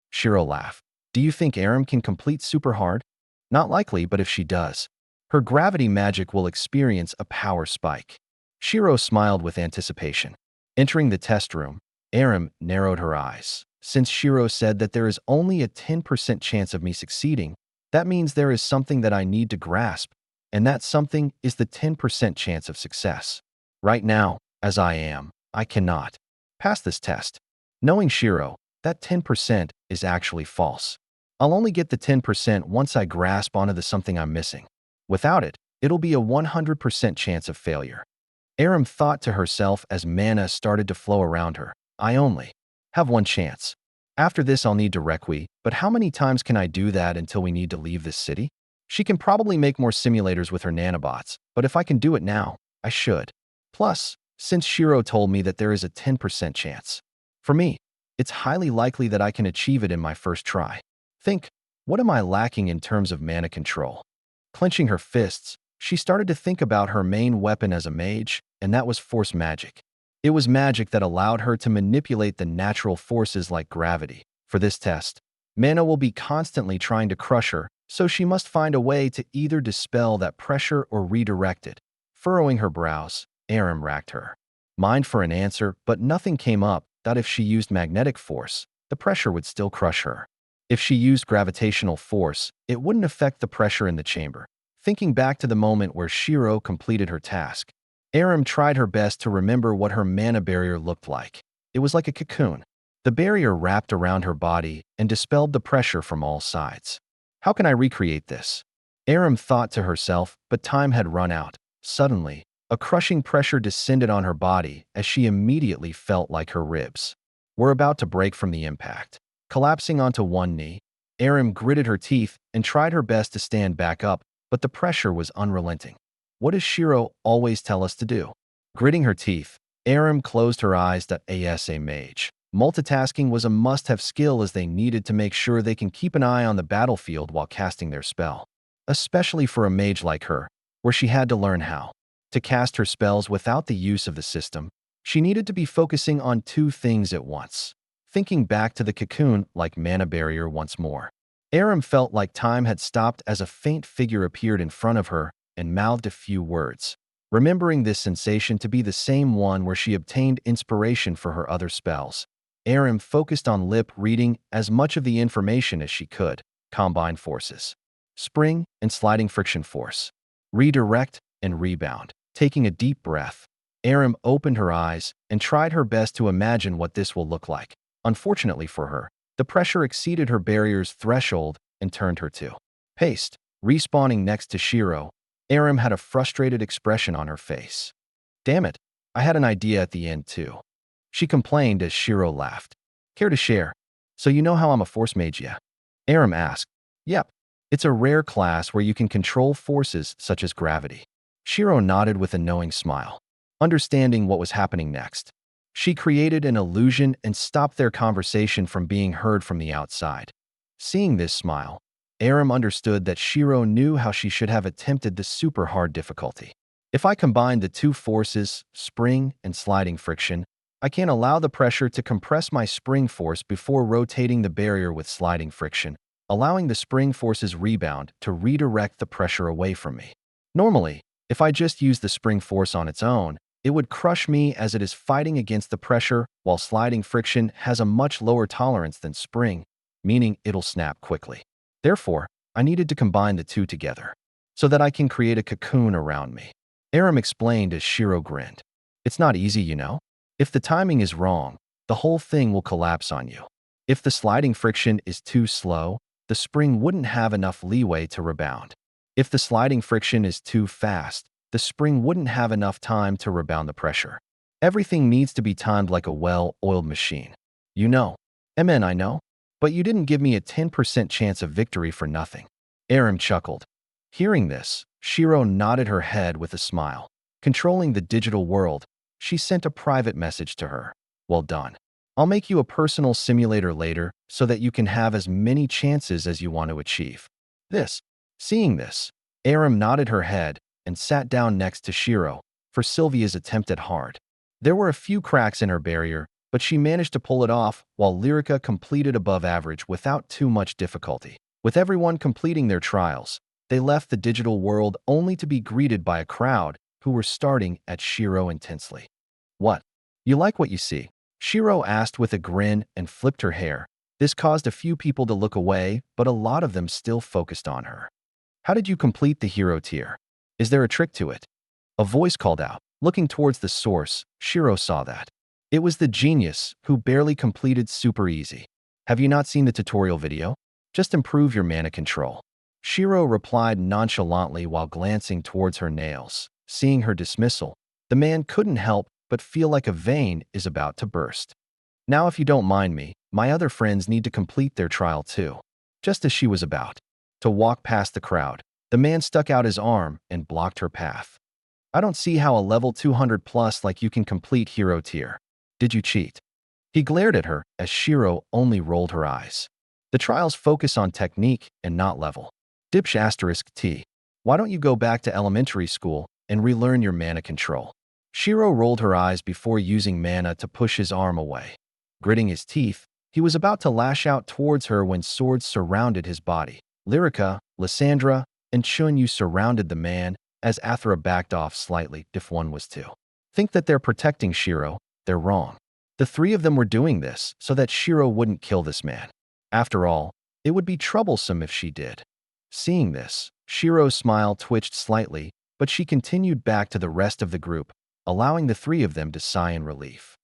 Shiro laughed. Do you think Aram can complete Super Hard? Not likely, but if she does, her gravity magic will experience a power spike. Shiro smiled with anticipation. Entering the test room, Aram narrowed her eyes. Since Shiro said that there is only a 10% chance of me succeeding, that means there is something that I need to grasp, and that something is the 10% chance of success. Right now, as I am, I cannot pass this test. Knowing Shiro, that 10% is actually false. I'll only get the 10% once I grasp onto the something I'm missing. Without it, it'll be a 100% chance of failure. Aram thought to herself as mana started to flow around her. I only have one chance. After this, I'll need to requie, but how many times can I do that until we need to leave this city? She can probably make more simulators with her nanobots, but if I can do it now, I should. Plus, since Shiro told me that there is a 10% chance, for me, it's highly likely that I can achieve it in my first try. Think, what am I lacking in terms of mana control? Clenching her fists, she started to think about her main weapon as a mage, and that was force magic. It was magic that allowed her to manipulate the natural forces like gravity. For this test, mana will be constantly trying to crush her, so she must find a way to either dispel that pressure or redirect it. Furrowing her brows, Aram racked her mind for an answer, but nothing came up that if she used magnetic force, the pressure would still crush her. If she used gravitational force, it wouldn't affect the pressure in the chamber. Thinking back to the moment where Shiro completed her task, Aram tried her best to remember what her mana barrier looked like. It was like a cocoon. The barrier wrapped around her body and dispelled the pressure from all sides. How can I recreate this? Aram thought to herself, but time had run out. Suddenly, a crushing pressure descended on her body as she immediately felt like her ribs were about to break from the impact. Collapsing onto one knee, Aram gritted her teeth and tried her best to stand back up, but the pressure was unrelenting. What does Shiro always tell us to do? Gritting her teeth, Aram closed her eyes. As a mage, multitasking was a must-have skill as they needed to make sure they can keep an eye on the battlefield while casting their spell. Especially for a mage like her, where she had to learn how to cast her spells without the use of the system, she needed to be focusing on two things at once. Thinking back to the cocoon like mana barrier once more, Aram felt like time had stopped as a faint figure appeared in front of her and mouthed a few words. Remembering this sensation to be the same one where she obtained inspiration for her other spells, Aram focused on lip reading as much of the information as she could. Combine forces, spring and sliding friction force, redirect and rebound. Taking a deep breath, Aram opened her eyes and tried her best to imagine what this will look like. Unfortunately for her, the pressure exceeded her barrier's threshold and turned her to paste. Respawning next to Shiro, Aram had a frustrated expression on her face. Damn it, I had an idea at the end too. She complained as Shiro laughed. Care to share? So you know how I'm a force mage, yeah? Aram asked. Yep, it's a rare class where you can control forces such as gravity. Shiro nodded with a knowing smile. Understanding what was happening next, she created an illusion and stopped their conversation from being heard from the outside. Seeing this smile, Aram understood that Shiro knew how she should have attempted the super hard difficulty. If I combine the two forces, spring and sliding friction, I can allow the pressure to compress my spring force before rotating the barrier with sliding friction, allowing the spring force's rebound to redirect the pressure away from me. Normally, if I just use the spring force on its own, it would crush me as it is fighting against the pressure, while sliding friction has a much lower tolerance than spring, meaning it'll snap quickly. Therefore, I needed to combine the two together, so that I can create a cocoon around me. Aram explained as Shiro grinned. It's not easy, you know? If the timing is wrong, the whole thing will collapse on you. If the sliding friction is too slow, the spring wouldn't have enough leeway to rebound. If the sliding friction is too fast, the spring wouldn't have enough time to rebound the pressure. Everything needs to be timed like a well-oiled machine. You know. Amen, I know. But you didn't give me a 10% chance of victory for nothing. Aram chuckled. Hearing this, Shiro nodded her head with a smile. Controlling the digital world, she sent a private message to her. Well done. I'll make you a personal simulator later so that you can have as many chances as you want to achieve. Seeing this, Aram nodded her head and sat down next to Shiro for Sylvia's attempt at hard. There were a few cracks in her barrier, but she managed to pull it off while Lyrica completed above average without too much difficulty. With everyone completing their trials, they left the digital world only to be greeted by a crowd who were starting at Shiro intensely. What? You like what you see? Shiro asked with a grin and flipped her hair. This caused a few people to look away, but a lot of them still focused on her. How did you complete the hero tier? Is there a trick to it? A voice called out. Looking towards the source, Shiro saw that. It was the genius who barely completed super easy. Have you not seen the tutorial video? Just improve your mana control. Shiro replied nonchalantly while glancing towards her nails. Seeing her dismissal, the man couldn't help but feel like a vein is about to burst. Now, if you don't mind me, my other friends need to complete their trial too. Just as she was about to walk past the crowd, the man stuck out his arm and blocked her path. I don't see how a level 200 plus like you can complete hero tier. Did you cheat? He glared at her as Shiro only rolled her eyes. The trials focus on technique and not level. Dipsh asterisk T. Why don't you go back to elementary school and relearn your mana control? Shiro rolled her eyes before using mana to push his arm away. Gritting his teeth, he was about to lash out towards her when swords surrounded his body. Lyrica, Lysandra, and Chunyu surrounded the man as Athra backed off slightly. If one was to think that they're protecting Shiro, they're wrong. The three of them were doing this so that Shiro wouldn't kill this man. After all, it would be troublesome if she did. Seeing this, Shiro's smile twitched slightly, but she continued back to the rest of the group, allowing the three of them to sigh in relief.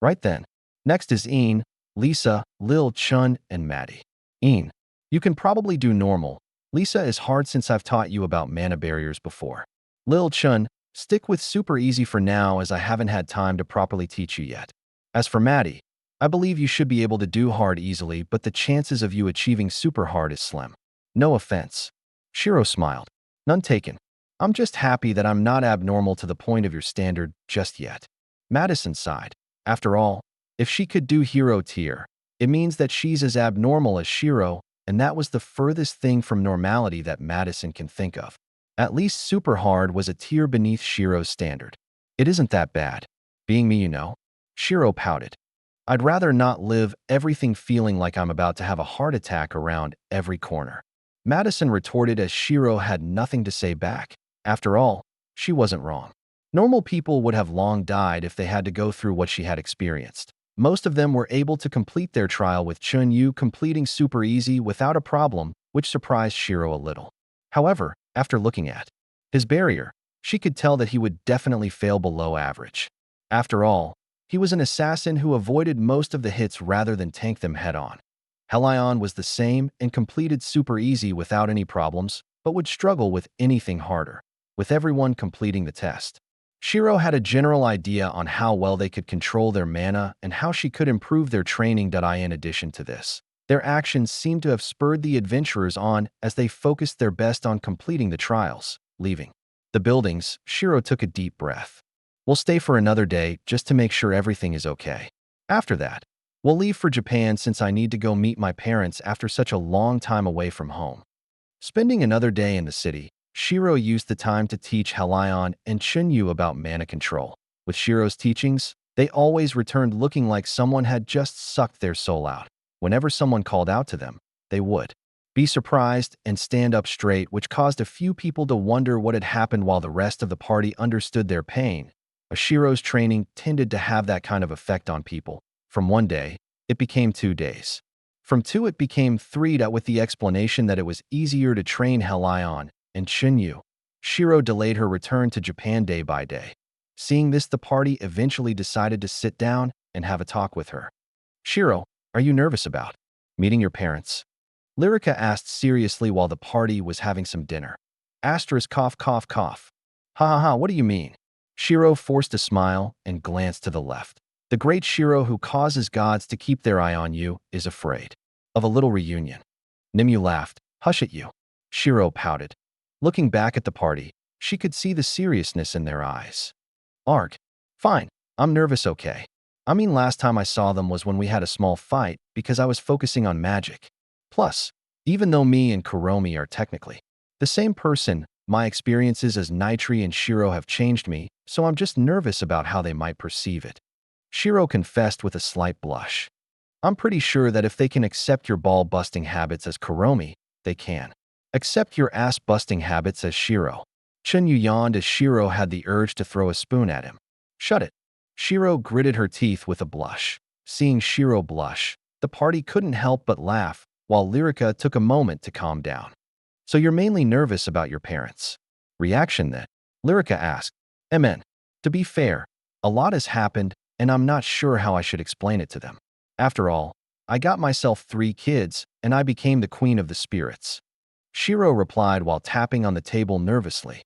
Right then, next is Een, Lisa, Lil Chun, and Maddie. Een, you can probably do normal. Lisa is hard since I've taught you about mana barriers before. Lil Chun, stick with super easy for now as I haven't had time to properly teach you yet. As for Maddie, I believe you should be able to do hard easily, but the chances of you achieving super hard is slim. No offense. Shiro smiled. None taken. I'm just happy that I'm not abnormal to the point of your standard just yet. Madison sighed. After all, if she could do hero tier, it means that she's as abnormal as Shiro, and that was the furthest thing from normality that Madison can think of. At least super hard was a tier beneath Shiro's standard. It isn't that bad. Being me, you know. Shiro pouted. I'd rather not live everything feeling like I'm about to have a heart attack around every corner. Madison retorted as Shiro had nothing to say back. After all, she wasn't wrong. Normal people would have long died if they had to go through what she had experienced. Most of them were able to complete their trial with Chunyu completing super easy without a problem, which surprised Shiro a little. However, after looking at his barrier, she could tell that he would definitely fail below average. After all, he was an assassin who avoided most of the hits rather than tank them head-on. Helion was the same and completed super easy without any problems, but would struggle with anything harder, with everyone completing the test. Shiro had a general idea on how well they could control their mana and how she could improve their training. In addition to this, their actions seemed to have spurred the adventurers on as they focused their best on completing the trials. Leaving the buildings, Shiro took a deep breath. We'll stay for another day just to make sure everything is okay. After that, we'll leave for Japan since I need to go meet my parents after such a long time away from home. Spending another day in the city, Shiro used the time to teach Helion and Chunyu about mana control. With Shiro's teachings, they always returned looking like someone had just sucked their soul out. Whenever someone called out to them, they would be surprised and stand up straight, which caused a few people to wonder what had happened while the rest of the party understood their pain. Shiro's training tended to have that kind of effect on people. From 1 day, it became 2 days. From 2, it became 3, with the explanation that it was easier to train Helion and Chunyu. Shiro delayed her return to Japan day by day. Seeing this, the party eventually decided to sit down and have a talk with her. Shiro, are you nervous about meeting your parents? Lyrica asked seriously while the party was having some dinner. Asterisk cough cough cough. Ha ha ha, what do you mean? Shiro forced a smile and glanced to the left. The great Shiro who causes gods to keep their eye on you is afraid of a little reunion. Nimue laughed. Hush it you. Shiro pouted. Looking back at the party, she could see the seriousness in their eyes. Arg. Fine, I'm nervous, okay. I mean, last time I saw them was when we had a small fight because I was focusing on magic. Plus, even though me and Kuromi are technically the same person, my experiences as Nitri and Shiro have changed me, so I'm just nervous about how they might perceive it. Shiro confessed with a slight blush. I'm pretty sure that if they can accept your ball-busting habits as Kuromi, they can accept your ass-busting habits as Shiro. Chunyu yawned as Shiro had the urge to throw a spoon at him. Shut it. Shiro gritted her teeth with a blush. Seeing Shiro blush, the party couldn't help but laugh, while Lyrica took a moment to calm down. So you're mainly nervous about your parents' reaction then? Lyrica asked. Amen. To be fair, a lot has happened, and I'm not sure how I should explain it to them. After all, I got myself 3 kids, and I became the queen of the spirits. Shiro replied while tapping on the table nervously.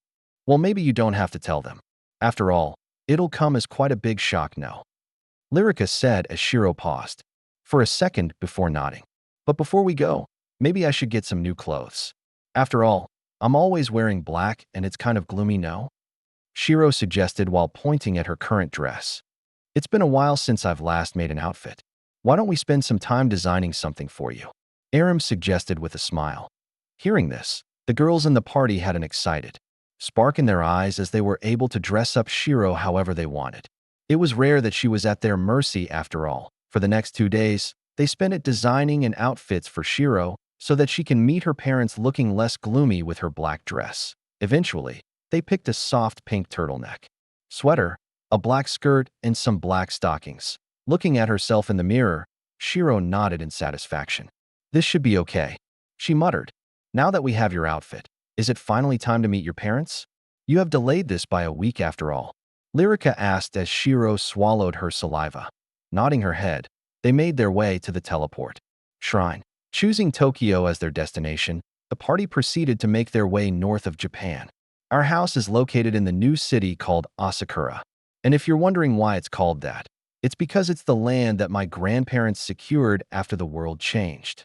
Well, maybe you don't have to tell them. After all, it'll come as quite a big shock, no? Lyrica said as Shiro paused for a second before nodding. But before we go, maybe I should get some new clothes. After all, I'm always wearing black and it's kind of gloomy, no? Shiro suggested while pointing at her current dress. It's been a while since I've last made an outfit. Why don't we spend some time designing something for you? Aram suggested with a smile. Hearing this, the girls in the party had an excited spark in their eyes as they were able to dress up Shiro however they wanted. It was rare that she was at their mercy after all. For the next 2 days, they spent it designing an outfits for Shiro so that she can meet her parents looking less gloomy with her black dress. Eventually, they picked a soft pink turtleneck sweater, a black skirt, and some black stockings. Looking at herself in the mirror, Shiro nodded in satisfaction. This should be okay, she muttered. Now that we have your outfit, is it finally time to meet your parents? You have delayed this by a week after all. Lyrica asked as Shiro swallowed her saliva. Nodding her head, they made their way to the teleport shrine. Choosing Tokyo as their destination, the party proceeded to make their way north of Japan. Our house is located in the new city called Asakura. And if you're wondering why it's called that, it's because it's the land that my grandparents secured after the world changed.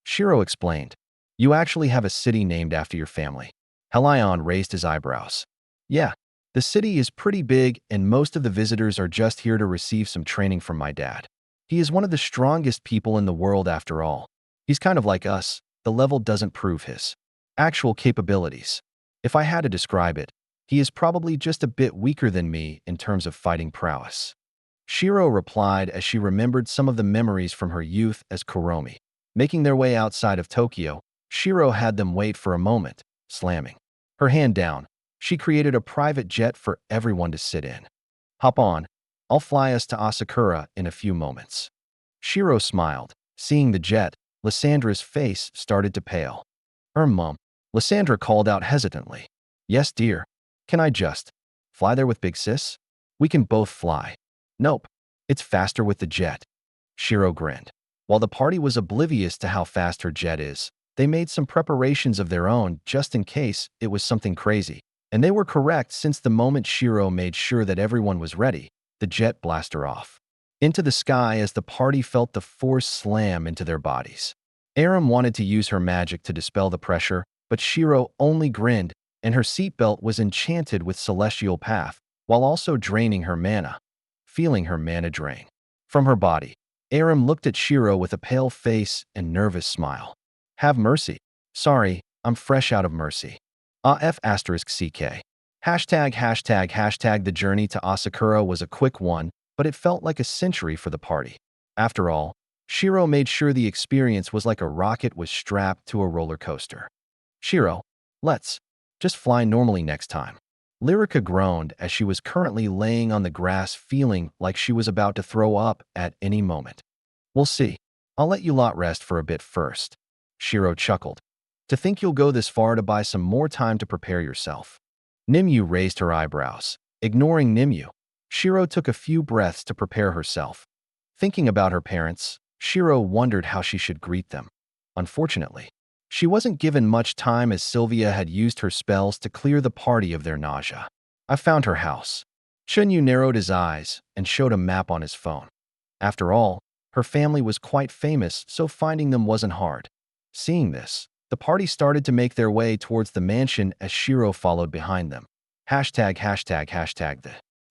Shiro explained. You actually have a city named after your family. Helion raised his eyebrows. Yeah, the city is pretty big and most of the visitors are just here to receive some training from my dad. He is one of the strongest people in the world after all. He's kind of like us. The level doesn't prove his actual capabilities. If I had to describe it, he is probably just a bit weaker than me in terms of fighting prowess. Shiro replied as she remembered some of the memories from her youth as Kuromi. Making their way outside of Tokyo, Shiro had them wait for a moment, slamming her hand down. She created a private jet for everyone to sit in. Hop on. I'll fly us to Asakura in a few moments. Shiro smiled. Seeing the jet, Lyssandra's face started to pale. Mum. Lysandra called out hesitantly. Yes, dear. Can I just fly there with Big Sis? We can both fly. Nope. It's faster with the jet. Shiro grinned. While the party was oblivious to how fast her jet is, they made some preparations of their own just in case it was something crazy. And they were correct since the moment Shiro made sure that everyone was ready, the jet blasted off into the sky as the party felt the force slam into their bodies. Aram wanted to use her magic to dispel the pressure, but Shiro only grinned, and her seatbelt was enchanted with celestial path, while also draining her mana. Feeling her mana drain from her body, Aram looked at Shiro with a pale face and nervous smile. Have mercy. Sorry, I'm fresh out of mercy. F asterisk CK. The journey to Asakura was a quick one, but it felt like a century for the party. After all, Shiro made sure the experience was like a rocket was strapped to a roller coaster. Shiro, let's just fly normally next time. Lyrica groaned as she was currently laying on the grass feeling like she was about to throw up at any moment. We'll see. I'll let you lot rest for a bit first. Shiro chuckled. To think you'll go this far to buy some more time to prepare yourself. Nimue raised her eyebrows. Ignoring Nimue, Shiro took a few breaths to prepare herself. Thinking about her parents, Shiro wondered how she should greet them. Unfortunately, she wasn't given much time as Sylvia had used her spells to clear the party of their nausea. I found her house. Chunyu narrowed his eyes and showed a map on his phone. After all, her family was quite famous, so finding them wasn't hard. Seeing this, the party started to make their way towards the mansion as Shiro followed behind them.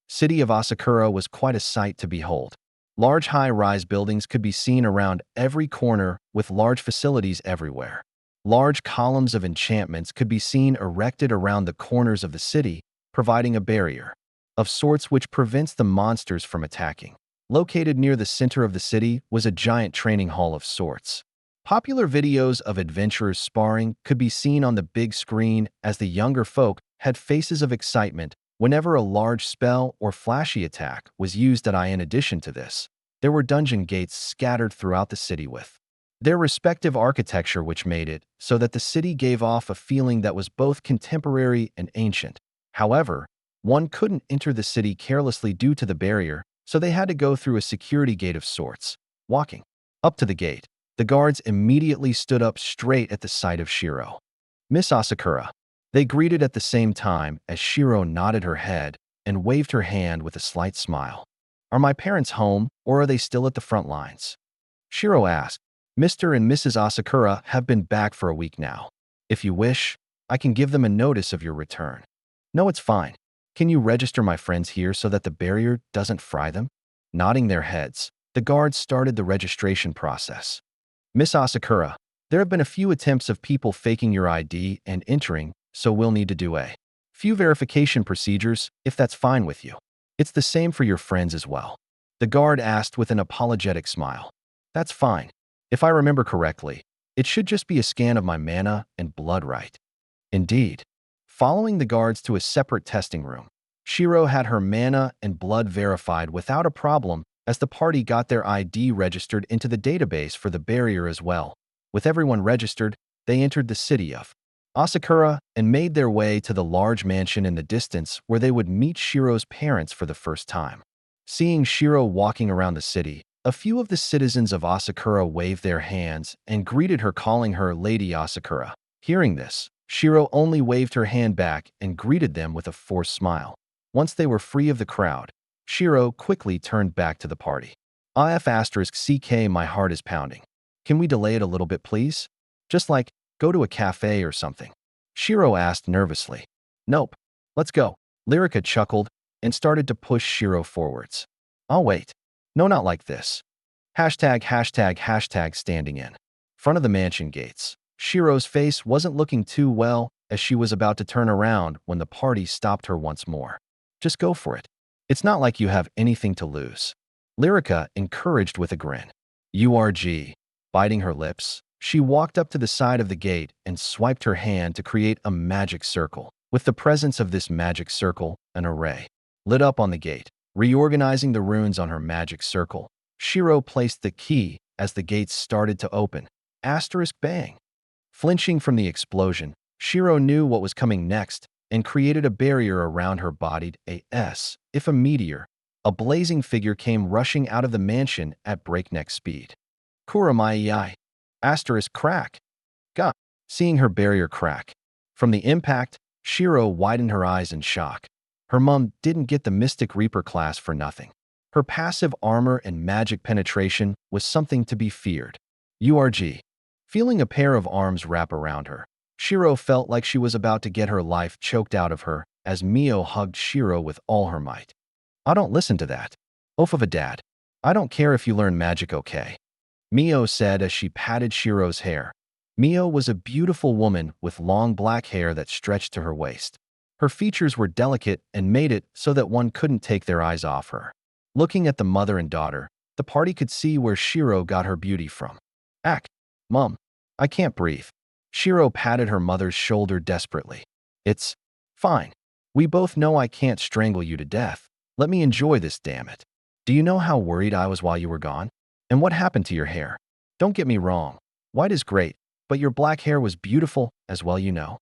The city of Asakura was quite a sight to behold. Large high-rise buildings could be seen around every corner with large facilities everywhere. Large columns of enchantments could be seen erected around the corners of the city, providing a barrier of sorts which prevents the monsters from attacking. Located near the center of the city was a giant training hall of sorts. Popular videos of adventurous sparring could be seen on the big screen as the younger folk had faces of excitement whenever a large spell or flashy attack was used. In addition to this, there were dungeon gates scattered throughout the city with their respective architecture, which made it so that the city gave off a feeling that was both contemporary and ancient. However, one couldn't enter the city carelessly due to the barrier, so they had to go through a security gate of sorts. Walking up to the gate, the guards immediately stood up straight at the sight of Shiro. Miss Asakura. They greeted at the same time as Shiro nodded her head and waved her hand with a slight smile. Are my parents home, or are they still at the front lines? Shiro asked. Mr. and Mrs. Asakura have been back for a week now. If you wish, I can give them a notice of your return. No, it's fine. Can you register my friends here so that the barrier doesn't fry them? Nodding their heads, the guards started the registration process. Miss Asakura, there have been a few attempts of people faking your ID and entering, so we'll need to do a few verification procedures, if that's fine with you. It's the same for your friends as well. The guard asked with an apologetic smile. That's fine. If I remember correctly, it should just be a scan of my mana and blood, right? Indeed. Following the guards to a separate testing room, Shiro had her mana and blood verified without a problem as the party got their ID registered into the database for the barrier as well. With everyone registered, they entered the city of Asakura and made their way to the large mansion in the distance where they would meet Shiro's parents for the first time. Seeing Shiro walking around the city, a few of the citizens of Asakura waved their hands and greeted her, calling her Lady Asakura. Hearing this, Shiro only waved her hand back and greeted them with a forced smile. Once they were free of the crowd, Shiro quickly turned back to the party. CK, my heart is pounding. Can we delay it a little bit, please? Just like, go to a cafe or something. Shiro asked nervously. Nope. Let's go. Lyrica chuckled and started to push Shiro forwards. I'll wait. No, not like this. Standing in front of the mansion gates. Shiro's face wasn't looking too well as she was about to turn around when the party stopped her once more. Just go for it. It's not like you have anything to lose. Lyrica encouraged with a grin. URG. Biting her lips, she walked up to the side of the gate and swiped her hand to create a magic circle. With the presence of this magic circle, an array lit up on the gate. Reorganizing the runes on her magic circle, Shiro placed the key as the gates started to open. Bang. Flinching from the explosion, Shiro knew what was coming next and created a barrier around her body. If a meteor, a blazing figure came rushing out of the mansion at breakneck speed. Kuramai. Crack. Gah. Seeing her barrier crack. From the impact, Shiro widened her eyes in shock. Her mom didn't get the Mystic Reaper class for nothing. Her passive armor and magic penetration was something to be feared. URG. Feeling a pair of arms wrap around her, Shiro felt like she was about to get her life choked out of her as Mio hugged Shiro with all her might. I don't listen to that. Oaf of a dad. I don't care if you learn magic, okay? Mio said as she patted Shiro's hair. Mio was a beautiful woman with long black hair that stretched to her waist. Her features were delicate and made it so that one couldn't take their eyes off her. Looking at the mother and daughter, the party could see where Shiro got her beauty from. Ack, Mom, I can't breathe. Shiro patted her mother's shoulder desperately. It's fine. We both know I can't strangle you to death. Let me enjoy this, damn it. Do you know how worried I was while you were gone? And what happened to your hair? Don't get me wrong. White is great, but your black hair was beautiful as well, you know.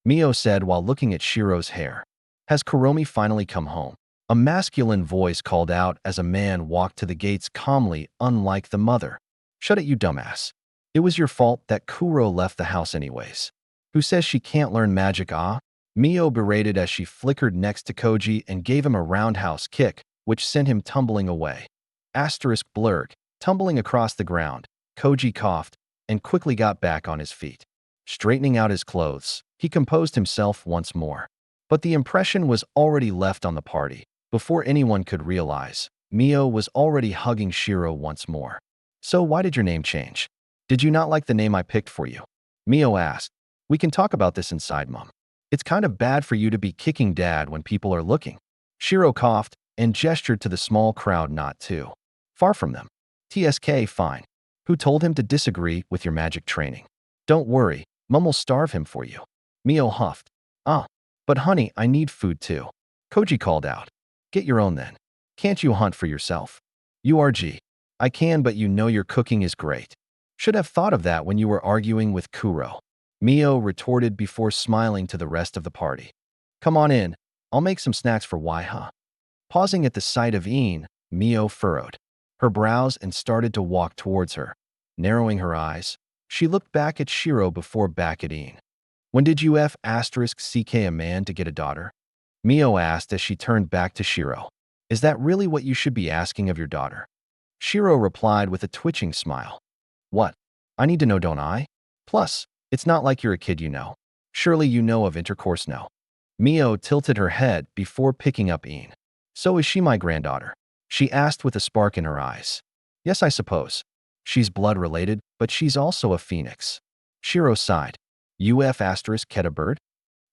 Mio said while looking at Shiro's hair. Has Kuromi finally come home? A masculine voice called out as a man walked to the gates calmly, unlike the mother. Shut it, you dumbass. It was your fault that Kuro left the house anyways. Who says she can't learn magic, ah? Mio berated as she flickered next to Koji and gave him a roundhouse kick, which sent him tumbling away. Asterisk blurg. Tumbling across the ground, Koji coughed and quickly got back on his feet. Straightening out his clothes, he composed himself once more. But the impression was already left on the party. Before anyone could realize, Mio was already hugging Shiro once more. So why did your name change? Did you not like the name I picked for you? Mio asked. We can talk about this inside, Mom. It's kind of bad for you to be kicking Dad when people are looking. Shiro coughed and gestured to the small crowd not too far from them. TSK, fine. Who told him to disagree with your magic training? Don't worry, Mom will starve him for you. Mio huffed. Ah, but honey, I need food too. Koji called out. Get your own then. Can't you hunt for yourself? URG. I can, but you know your cooking is great. Should have thought of that when you were arguing with Kuro. Mio retorted before smiling to the rest of the party. Come on in. I'll make some snacks for Waiha. Pausing at the sight of Ian, Mio furrowed her brows and started to walk towards her. Narrowing her eyes, she looked back at Shiro before back at Ian. When did you *CK a man to get a daughter? Mio asked as she turned back to Shiro. Is that really what you should be asking of your daughter? Shiro replied with a twitching smile. What? I need to know, don't I? Plus, it's not like you're a kid, you know. Surely you know of intercourse now. Mio tilted her head before picking up Ian. So is she my granddaughter? She asked with a spark in her eyes. Yes, I suppose. She's blood-related, but she's also a phoenix. Shiro sighed. Keta bird?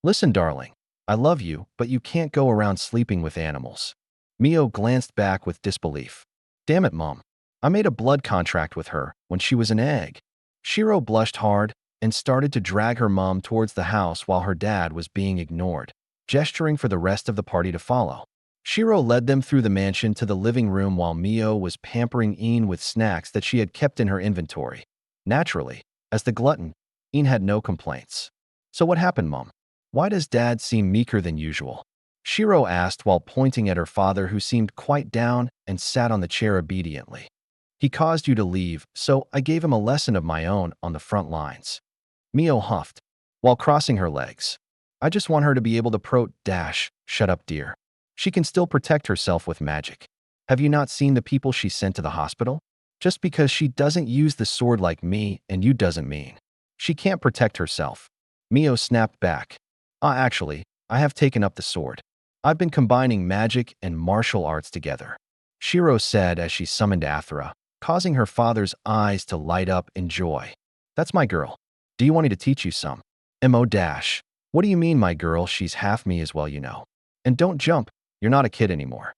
Listen, darling. I love you, but you can't go around sleeping with animals. Mio glanced back with disbelief. Damn it, Mom. I made a blood contract with her when she was an egg. Shiro blushed hard and started to drag her mom towards the house while her dad was being ignored, gesturing for the rest of the party to follow. Shiro led them through the mansion to the living room while Mio was pampering Ian with snacks that she had kept in her inventory. Naturally, as the glutton, Ian had no complaints. So what happened, Mom? Why does Dad seem meeker than usual? Shiro asked while pointing at her father, who seemed quite down and sat on the chair obediently. He caused you to leave, so I gave him a lesson of my own on the front lines. Mio huffed while crossing her legs. I just want her to be able to shut up, dear. She can still protect herself with magic. Have you not seen the people she sent to the hospital? Just because she doesn't use the sword like me and you doesn't mean she can't protect herself. Mio snapped back. Actually, I have taken up the sword. I've been combining magic and martial arts together. Shiro said as she summoned Athra, causing her father's eyes to light up in joy. That's my girl. Do you want me to teach you some? What do you mean, my girl? She's half me as well, you know. And don't jump. You're not a kid anymore.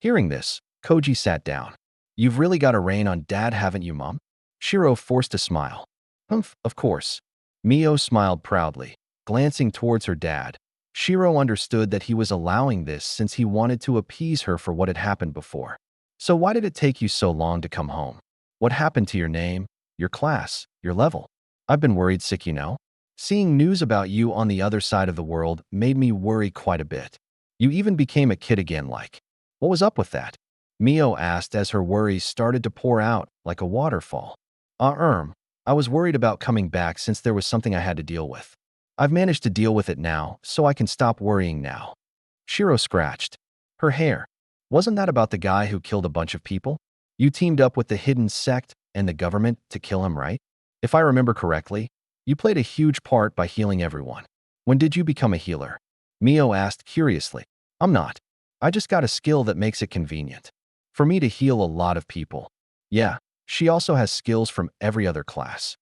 Hearing this, Koji sat down. You've really got a rein on Dad, haven't you, Mom? Shiro forced a smile. Humph, of course. Mio smiled proudly, glancing towards her dad. Shiro understood that he was allowing this since he wanted to appease her for what had happened before. So why did it take you so long to come home? What happened to your name, your class, your level? I've been worried sick, you know. Seeing news about you on the other side of the world made me worry quite a bit. You even became a kid again, like. What was up with that? Mio asked as her worries started to pour out like a waterfall. I was worried about coming back since there was something I had to deal with. I've managed to deal with it now, so I can stop worrying now. Shiro scratched her hair. Wasn't that about the guy who killed a bunch of people? You teamed up with the hidden sect and the government to kill him, right? If I remember correctly, you played a huge part by healing everyone. When did you become a healer? Mio asked curiously. I'm not. I just got a skill that makes it convenient for me to heal a lot of people. Yeah, she also has skills from every other class.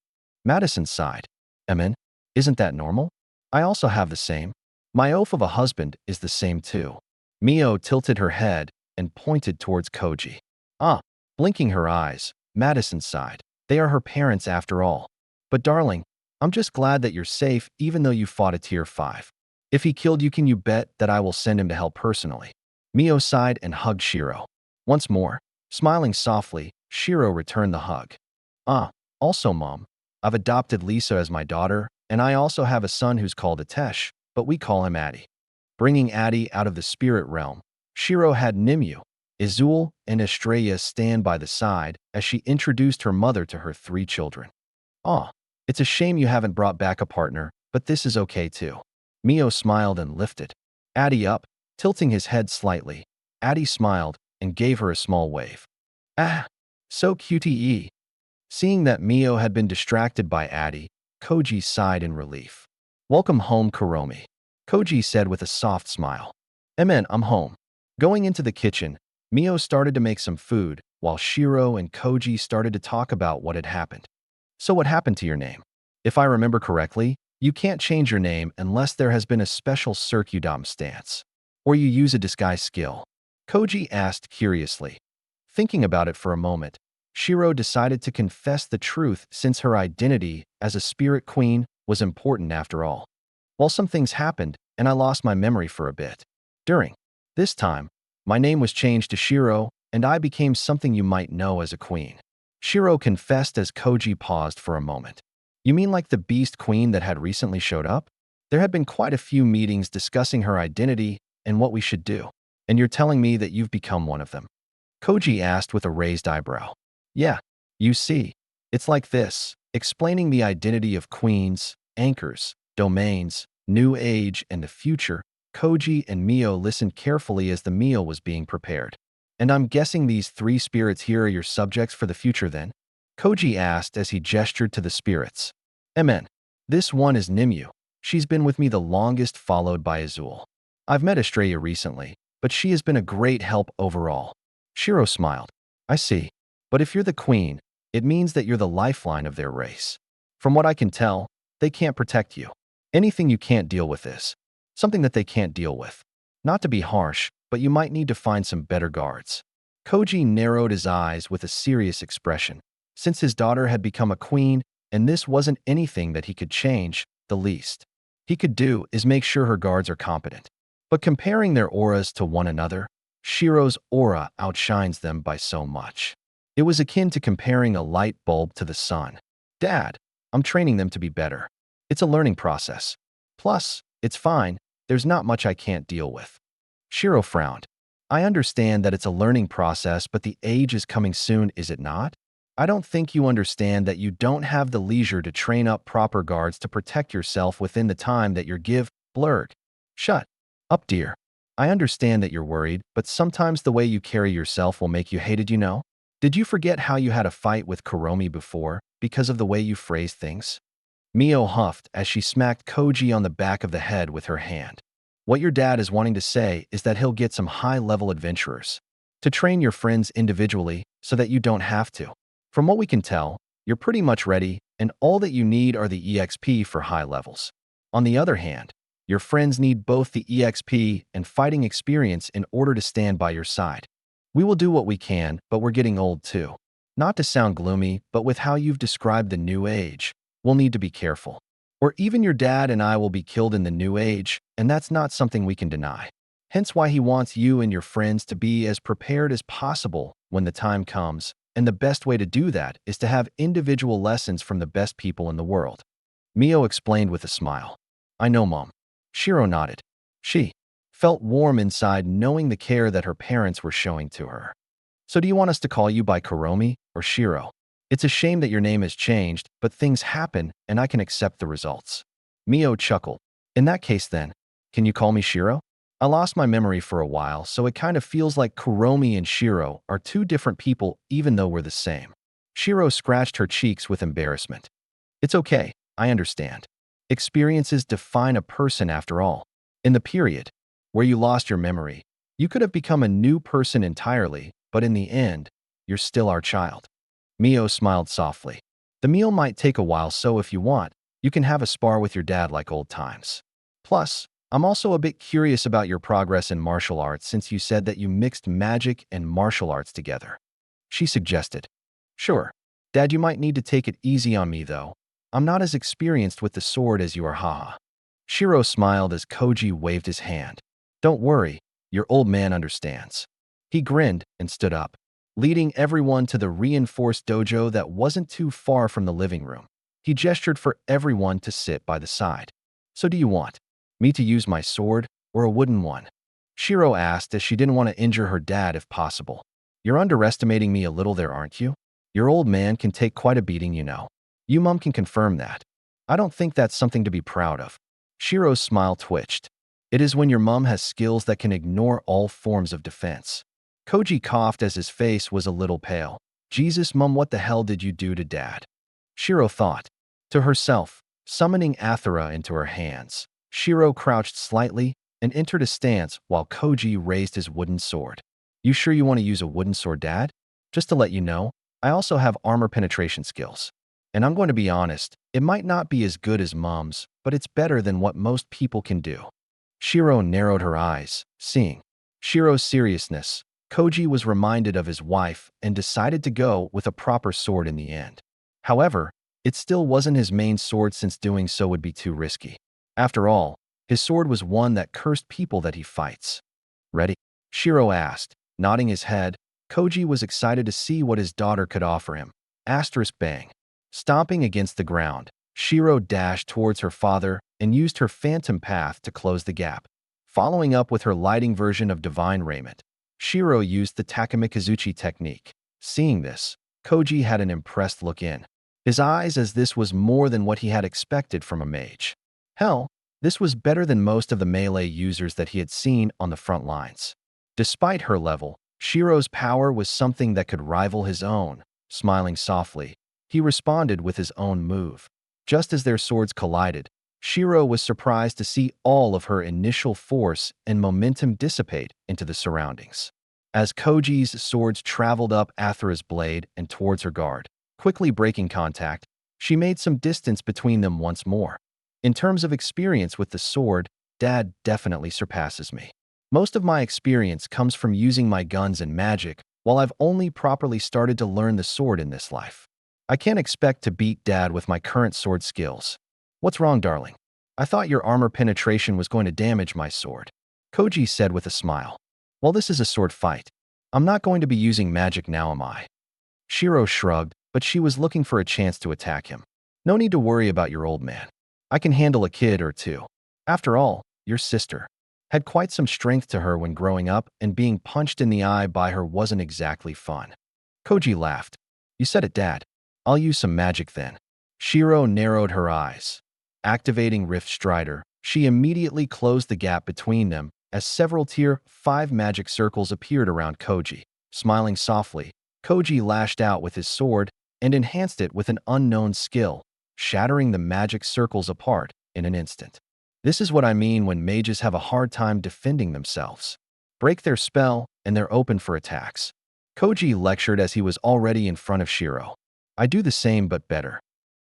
Madison sighed. Emin, isn't that normal? I also have the same. My oath of a husband is the same too. Mio tilted her head and pointed towards Koji. Ah, blinking her eyes, Madison sighed. They are her parents after all. But darling, I'm just glad that you're safe even though you fought a tier 5. If he killed you, can you bet that I will send him to hell personally? Mio sighed and hugged Shiro. Once more, smiling softly, Shiro returned the hug. Ah, also Mom, I've adopted Lisa as my daughter, and I also have a son who's called Atesh, but we call him Addy. Bringing Addy out of the spirit realm, Shiro had Nimue, Izul, and Estrella stand by the side as she introduced her mother to her 3 children. Ah, it's a shame you haven't brought back a partner, but this is okay too. Mio smiled and lifted Addy up, tilting his head slightly. Addy smiled and gave her a small wave. Ah, so cute. Seeing that Mio had been distracted by Addy, Koji sighed in relief. Welcome home, Kuromi, Koji said with a soft smile. Amen, I'm home. Going into the kitchen, Mio started to make some food, while Shiro and Koji started to talk about what had happened. So what happened to your name? If I remember correctly, you can't change your name unless there has been a special circumstance, or you use a disguise skill. Koji asked curiously. Thinking about it for a moment, Shiro decided to confess the truth since her identity as a spirit queen was important after all. Well, some things happened, and I lost my memory for a bit. During this time, my name was changed to Shiro, and I became something you might know as a queen. Shiro confessed as Koji paused for a moment. You mean like the beast queen that had recently showed up? There had been quite a few meetings discussing her identity and what we should do. And you're telling me that you've become one of them? Koji asked with a raised eyebrow. Yeah, you see, it's like this, explaining the identity of queens, anchors, domains, new age, and the future. Koji and Mio listened carefully as the meal was being prepared. And I'm guessing these 3 spirits here are your subjects for the future then? Koji asked as he gestured to the spirits. Amen. This one is Nimue. She's been with me the longest, followed by Azul. I've met Estrella recently, but she has been a great help overall. Shiro smiled. I see. But if you're the queen, it means that you're the lifeline of their race. From what I can tell, they can't protect you. Anything you can't deal with is something that they can't deal with. Not to be harsh, but you might need to find some better guards. Koji narrowed his eyes with a serious expression. Since his daughter had become a queen, and this wasn't anything that he could change, the least he could do is make sure her guards are competent. But comparing their auras to one another, Shiro's aura outshines them by so much. It was akin to comparing a light bulb to the sun. Dad, I'm training them to be better. It's a learning process. Plus, it's fine, there's not much I can't deal with. Shiro frowned. I understand that it's a learning process, but the age is coming soon, is it not? I don't think you understand that you don't have the leisure to train up proper guards to protect yourself within the time that you're blurred. Shut up, dear. I understand that you're worried, but sometimes the way you carry yourself will make you hated, you know? Did you forget how you had a fight with Kuromi before because of the way you phrased things? Mio huffed as she smacked Koji on the back of the head with her hand. What your dad is wanting to say is that he'll get some high-level adventurers to train your friends individually so that you don't have to. From what we can tell, you're pretty much ready, and all that you need are the EXP for high levels. On the other hand, your friends need both the EXP and fighting experience in order to stand by your side. We will do what we can, but we're getting old too. Not to sound gloomy, but with how you've described the new age, we'll need to be careful. Or even your dad and I will be killed in the new age, and that's not something we can deny. Hence why he wants you and your friends to be as prepared as possible when the time comes, and the best way to do that is to have individual lessons from the best people in the world. Mio explained with a smile. I know, Mom. Shiro nodded. She felt warm inside knowing the care that her parents were showing to her. So do you want us to call you by Kuromi or Shiro? It's a shame that your name has changed, but things happen and I can accept the results. Mio chuckled. In that case then, can you call me Shiro? I lost my memory for a while, so it kind of feels like Kuromi and Shiro are 2 different people even though we're the same. Shiro scratched her cheeks with embarrassment. It's okay, I understand. Experiences define a person after all. In the period where you lost your memory, you could have become a new person entirely, but in the end, you're still our child. Mio smiled softly. The meal might take a while, so if you want, You can have a spar with your dad like old times. Plus, I'm also a bit curious about your progress in martial arts since you said that you mixed magic and martial arts together. She suggested. Sure. Dad, you might need to take it easy on me, though. I'm not as experienced with the sword as you are, haha. Shiro smiled as Koji waved his hand. Don't worry, your old man understands. He grinned and stood up, leading everyone to the reinforced dojo that wasn't too far from the living room. He gestured for everyone to sit by the side. So do you want me to use my sword or a wooden one? Shiro asked as she didn't want to injure her dad if possible. You're underestimating me a little there, aren't you? Your old man can take quite a beating, you know. You mum can confirm that. I don't think that's something to be proud of. Shiro's smile twitched. It is when your mum has skills that can ignore all forms of defense. Koji coughed as his face was a little pale. Jesus, mum, what the hell did you do to dad? Shiro thought. To herself, summoning Athera into her hands, Shiro crouched slightly and entered a stance while Koji raised his wooden sword. You sure you want to use a wooden sword, Dad? Just to let you know, I also have armor penetration skills. And I'm going to be honest, it might not be as good as Mum's, but it's better than what most people can do. Shiro narrowed her eyes, seeing Shiro's seriousness. Koji was reminded of his wife and decided to go with a proper sword in the end. However, it still wasn't his main sword since doing so would be too risky. After all, his sword was one that cursed people that he fights. Ready? Shiro asked, nodding his head. Koji was excited to see what his daughter could offer him. Asterisk bang. Stomping against the ground, Shiro dashed towards her father and used her phantom path to close the gap. Following up with her lighting version of divine raiment, Shiro used the Takamikazuchi technique. Seeing this, Koji had an impressed look in his eyes as this was more than what he had expected from a mage. Hell, this was better than most of the melee users that he had seen on the front lines. Despite her level, Shiro's power was something that could rival his own. Smiling softly, he responded with his own move. Just as their swords collided, Shiro was surprised to see all of her initial force and momentum dissipate into the surroundings. As Koji's swords traveled up Athera's blade and towards her guard, quickly breaking contact, she made some distance between them once more. In terms of experience with the sword, Dad definitely surpasses me. Most of my experience comes from using my guns and magic, while I've only properly started to learn the sword in this life. I can't expect to beat Dad with my current sword skills. What's wrong, darling? I thought your armor penetration was going to damage my sword. Koji said with a smile. Well, this is a sword fight. I'm not going to be using magic now, am I? Shiro shrugged, but she was looking for a chance to attack him. No need to worry about your old man. I can handle a kid or two. After all, your sister had quite some strength to her when growing up, and being punched in the eye by her wasn't exactly fun. Koji laughed. You said it, Dad. I'll use some magic then. Shiro narrowed her eyes. Activating Rift Strider, she immediately closed the gap between them as several Tier 5 magic circles appeared around Koji. Smiling softly, Koji lashed out with his sword and enhanced it with an unknown skill, shattering the magic circles apart in an instant. This is what I mean when mages have a hard time defending themselves. Break their spell, and they're open for attacks. Koji lectured as he was already in front of Shiro. I do the same but better.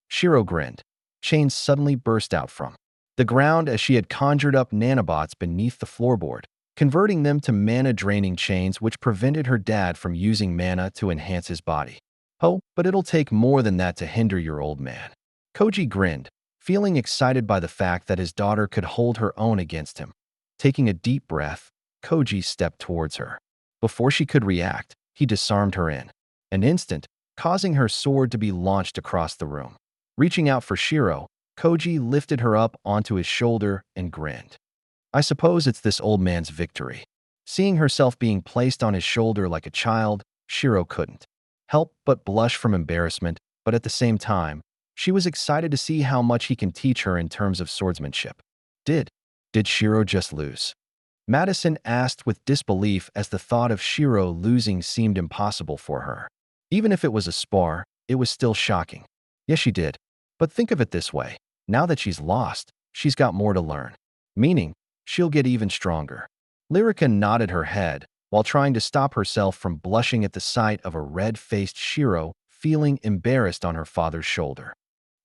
Shiro grinned. Chains suddenly burst out from the ground as she had conjured up nanobots beneath the floorboard, converting them to mana-draining chains which prevented her dad from using mana to enhance his body. Oh, but it'll take more than that to hinder your old man. Koji grinned, feeling excited by the fact that his daughter could hold her own against him. Taking a deep breath, Koji stepped towards her. Before she could react, he disarmed her in an instant, causing her sword to be launched across the room. Reaching out for Shiro, Koji lifted her up onto his shoulder and grinned. I suppose it's this old man's victory. Seeing herself being placed on his shoulder like a child, Shiro couldn't help but blush from embarrassment, but at the same time, she was excited to see how much he can teach her in terms of swordsmanship. Did Shiro just lose? Madison asked with disbelief as the thought of Shiro losing seemed impossible for her. Even if it was a spar, it was still shocking. Yes, she did. But think of it this way. Now that she's lost, she's got more to learn. Meaning, she'll get even stronger. Lyrica nodded her head while trying to stop herself from blushing at the sight of a red-faced Shiro feeling embarrassed on her father's shoulder.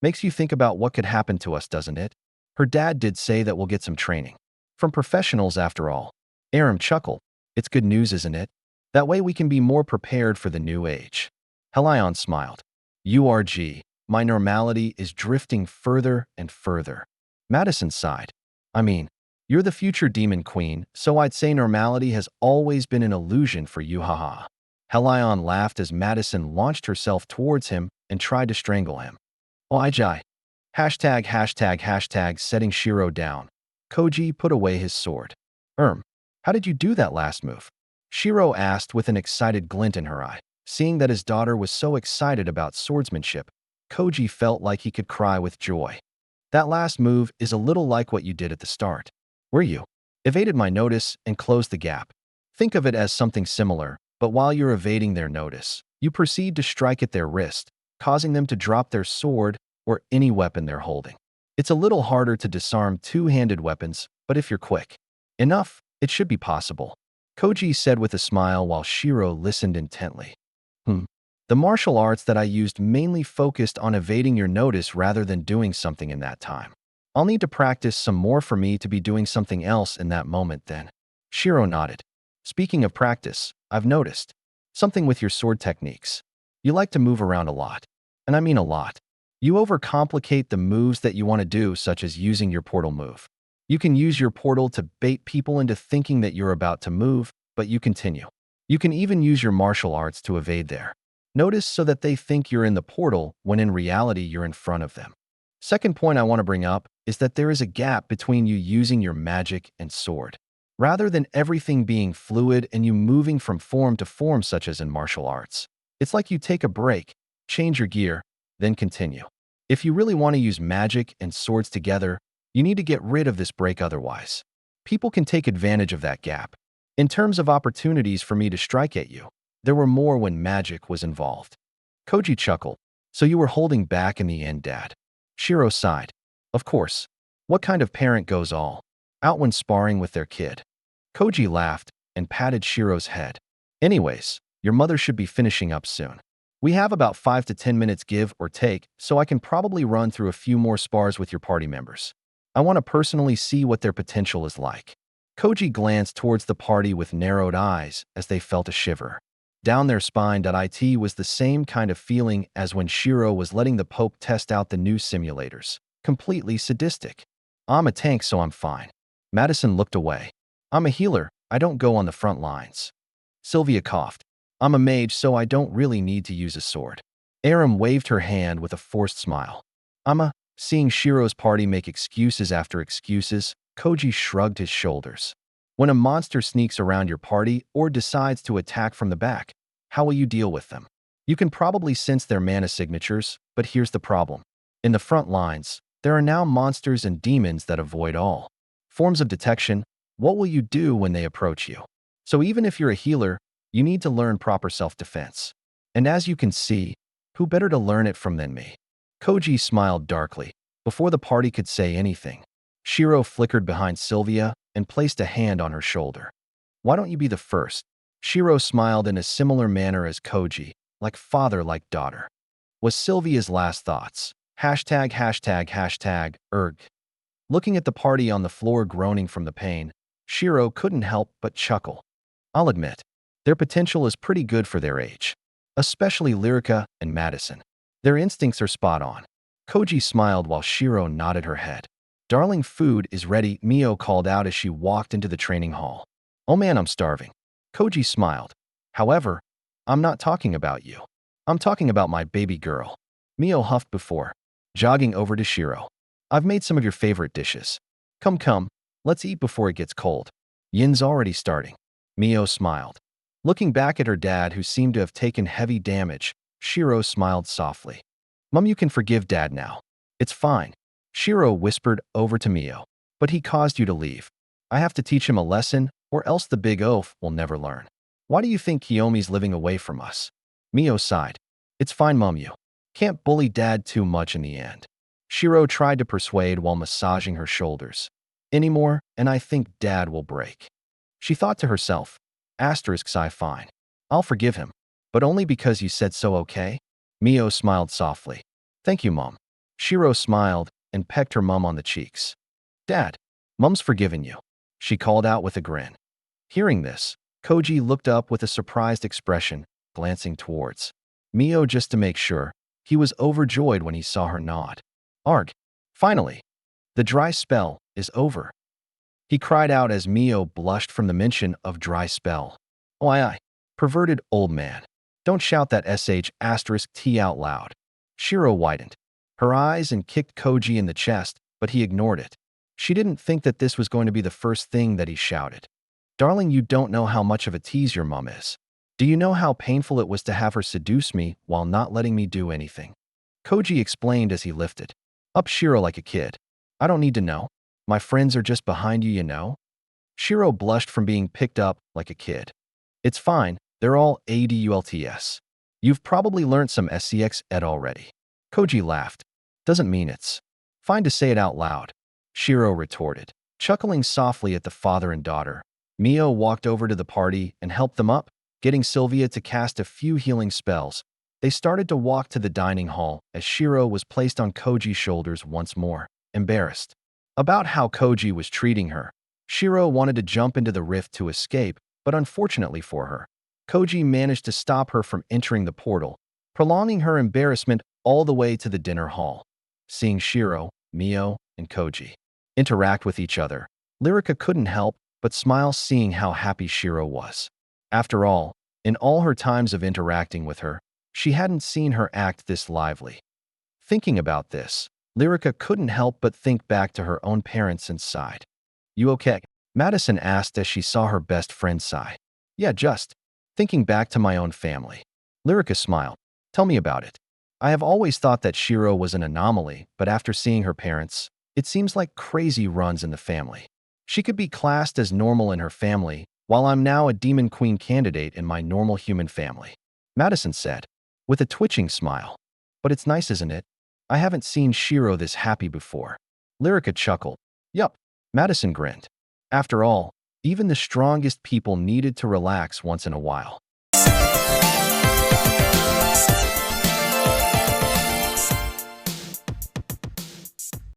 Makes you think about what could happen to us, doesn't it? Her dad did say that we'll get some training. From professionals, after all. Aram chuckled. It's good news, isn't it? That way we can be more prepared for the new age. Helion smiled. URG, my normality is drifting further and further. Madison sighed. I mean, you're the future demon queen, so I'd say normality has always been an illusion for you, haha. Helion laughed as Madison launched herself towards him and tried to strangle him. Oijai. Hashtag, setting Shiro down. Koji put away his sword. How did you do that last move? Shiro asked with an excited glint in her eye. Seeing that his daughter was so excited about swordsmanship, Koji felt like he could cry with joy. That last move is a little like what you did at the start. Were you? Evaded my notice and closed the gap. Think of it as something similar, but while you're evading their notice, you proceed to strike at their wrist, causing them to drop their sword or any weapon they're holding. It's a little harder to disarm two-handed weapons, but if you're quick enough, it should be possible. Koji said with a smile while Shiro listened intently. The martial arts that I used mainly focused on evading your notice rather than doing something in that time. I'll need to practice some more for me to be doing something else in that moment then. Shiro nodded. Speaking of practice, I've noticed something with your sword techniques. You like to move around a lot. And I mean a lot. You overcomplicate the moves that you want to do, such as using your portal move. You can use your portal to bait people into thinking that you're about to move, but you continue. You can even use your martial arts to evade their notice so that they think you're in the portal when in reality you're in front of them. Second point I want to bring up is that there is a gap between you using your magic and sword. Rather than everything being fluid and you moving from form to form such as in martial arts. It's like you take a break, change your gear, then continue. If you really want to use magic and swords together, you need to get rid of this break otherwise. People can take advantage of that gap. In terms of opportunities for me to strike at you, there were more when magic was involved. Koji chuckled. So you were holding back in the end, Dad? Shiro sighed. Of course. What kind of parent goes all out when sparring with their kid? Koji laughed and patted Shiro's head. Anyways, your mother should be finishing up soon. We have about 5 to 10 minutes give or take, so I can probably run through a few more spars with your party members. I want to personally see what their potential is like. Koji glanced towards the party with narrowed eyes as they felt a shiver. Down their spine. It was the same kind of feeling as when Shiro was letting the Pope test out the new simulators. Completely sadistic. I'm a tank, so I'm fine. Madison looked away. I'm a healer, I don't go on the front lines. Sylvia coughed. I'm a mage, so I don't really need to use a sword. Aram waved her hand with a forced smile. Seeing Shiro's party make excuses after excuses, Koji shrugged his shoulders. When a monster sneaks around your party or decides to attack from the back, how will you deal with them? You can probably sense their mana signatures, but here's the problem. In the front lines, there are now monsters and demons that avoid all forms of detection. What will you do when they approach you? So even if you're a healer, you need to learn proper self-defense. And as you can see, who better to learn it from than me? Koji smiled darkly. Before the party could say anything, Shiro flickered behind Sylvia and placed a hand on her shoulder. Why don't you be the first? Shiro smiled in a similar manner as Koji, like father, like daughter. Was Sylvia's last thoughts. Hashtag. Erg. Looking at the party on the floor groaning from the pain, Shiro couldn't help but chuckle. I'll admit, their potential is pretty good for their age. Especially Lyrica and Madison. Their instincts are spot on. Koji smiled while Shiro nodded her head. Darling, food is ready, Mio called out as she walked into the training hall. Oh man, I'm starving. Koji smiled. However, I'm not talking about you. I'm talking about my baby girl. Mio huffed before jogging over to Shiro. I've made some of your favorite dishes. Come, let's eat before it gets cold. Yin's already starting. Mio smiled. Looking back at her dad, who seemed to have taken heavy damage, Shiro smiled softly. Mom, you can forgive Dad now. It's fine. Shiro whispered over to Mio. But he caused you to leave. I have to teach him a lesson, or else the big oaf will never learn. Why do you think Kiyomi's living away from us? Mio sighed. It's fine, Mom, you can't bully Dad too much in the end. Shiro tried to persuade while massaging her shoulders. Anymore, and I think Dad will break. She thought to herself. Sigh, fine. I'll forgive him. But only because you said so, okay? Mio smiled softly. Thank you, Mom. Shiro smiled and pecked her mum on the cheeks. Dad, Mum's forgiven you, she called out with a grin. Hearing this, Koji looked up with a surprised expression, glancing towards Mio just to make sure. He was overjoyed when he saw her nod. Arg! Finally! The dry spell is over. He cried out as Mio blushed from the mention of dry spell. Oh, aye. Perverted old man. Don't shout that sh*t out loud. Shiro widened her eyes and kicked Koji in the chest, but he ignored it. She didn't think that this was going to be the first thing that he shouted. Darling, you don't know how much of a tease your mum is. Do you know how painful it was to have her seduce me while not letting me do anything? Koji explained as he lifted up Shiro like a kid. I don't need to know. My friends are just behind you, you know? Shiro blushed from being picked up like a kid. It's fine, they're all adults. You've probably learned some SCX ed already. Koji laughed. Doesn't mean it's fine to say it out loud, Shiro retorted. Chuckling softly at the father and daughter, Mio walked over to the party and helped them up, getting Sylvia to cast a few healing spells. They started to walk to the dining hall as Shiro was placed on Koji's shoulders once more, embarrassed about how Koji was treating her. Shiro wanted to jump into the rift to escape, but unfortunately for her, Koji managed to stop her from entering the portal, prolonging her embarrassment all the way to the dinner hall. Seeing Shiro, Mio, and Koji interact with each other, Lyrica couldn't help but smile seeing how happy Shiro was. After all, in all her times of interacting with her, she hadn't seen her act this lively. Thinking about this, Lyrica couldn't help but think back to her own parents and sighed. You okay? Madison asked as she saw her best friend sigh. Yeah, just thinking back to my own family. Lyrica smiled. Tell me about it. I have always thought that Shiro was an anomaly, but after seeing her parents, it seems like crazy runs in the family. She could be classed as normal in her family, while I'm now a demon queen candidate in my normal human family, Madison said, with a twitching smile. But it's nice, isn't it? I haven't seen Shiro this happy before. Lyrica chuckled. Yup, Madison grinned. After all, even the strongest people needed to relax once in a while.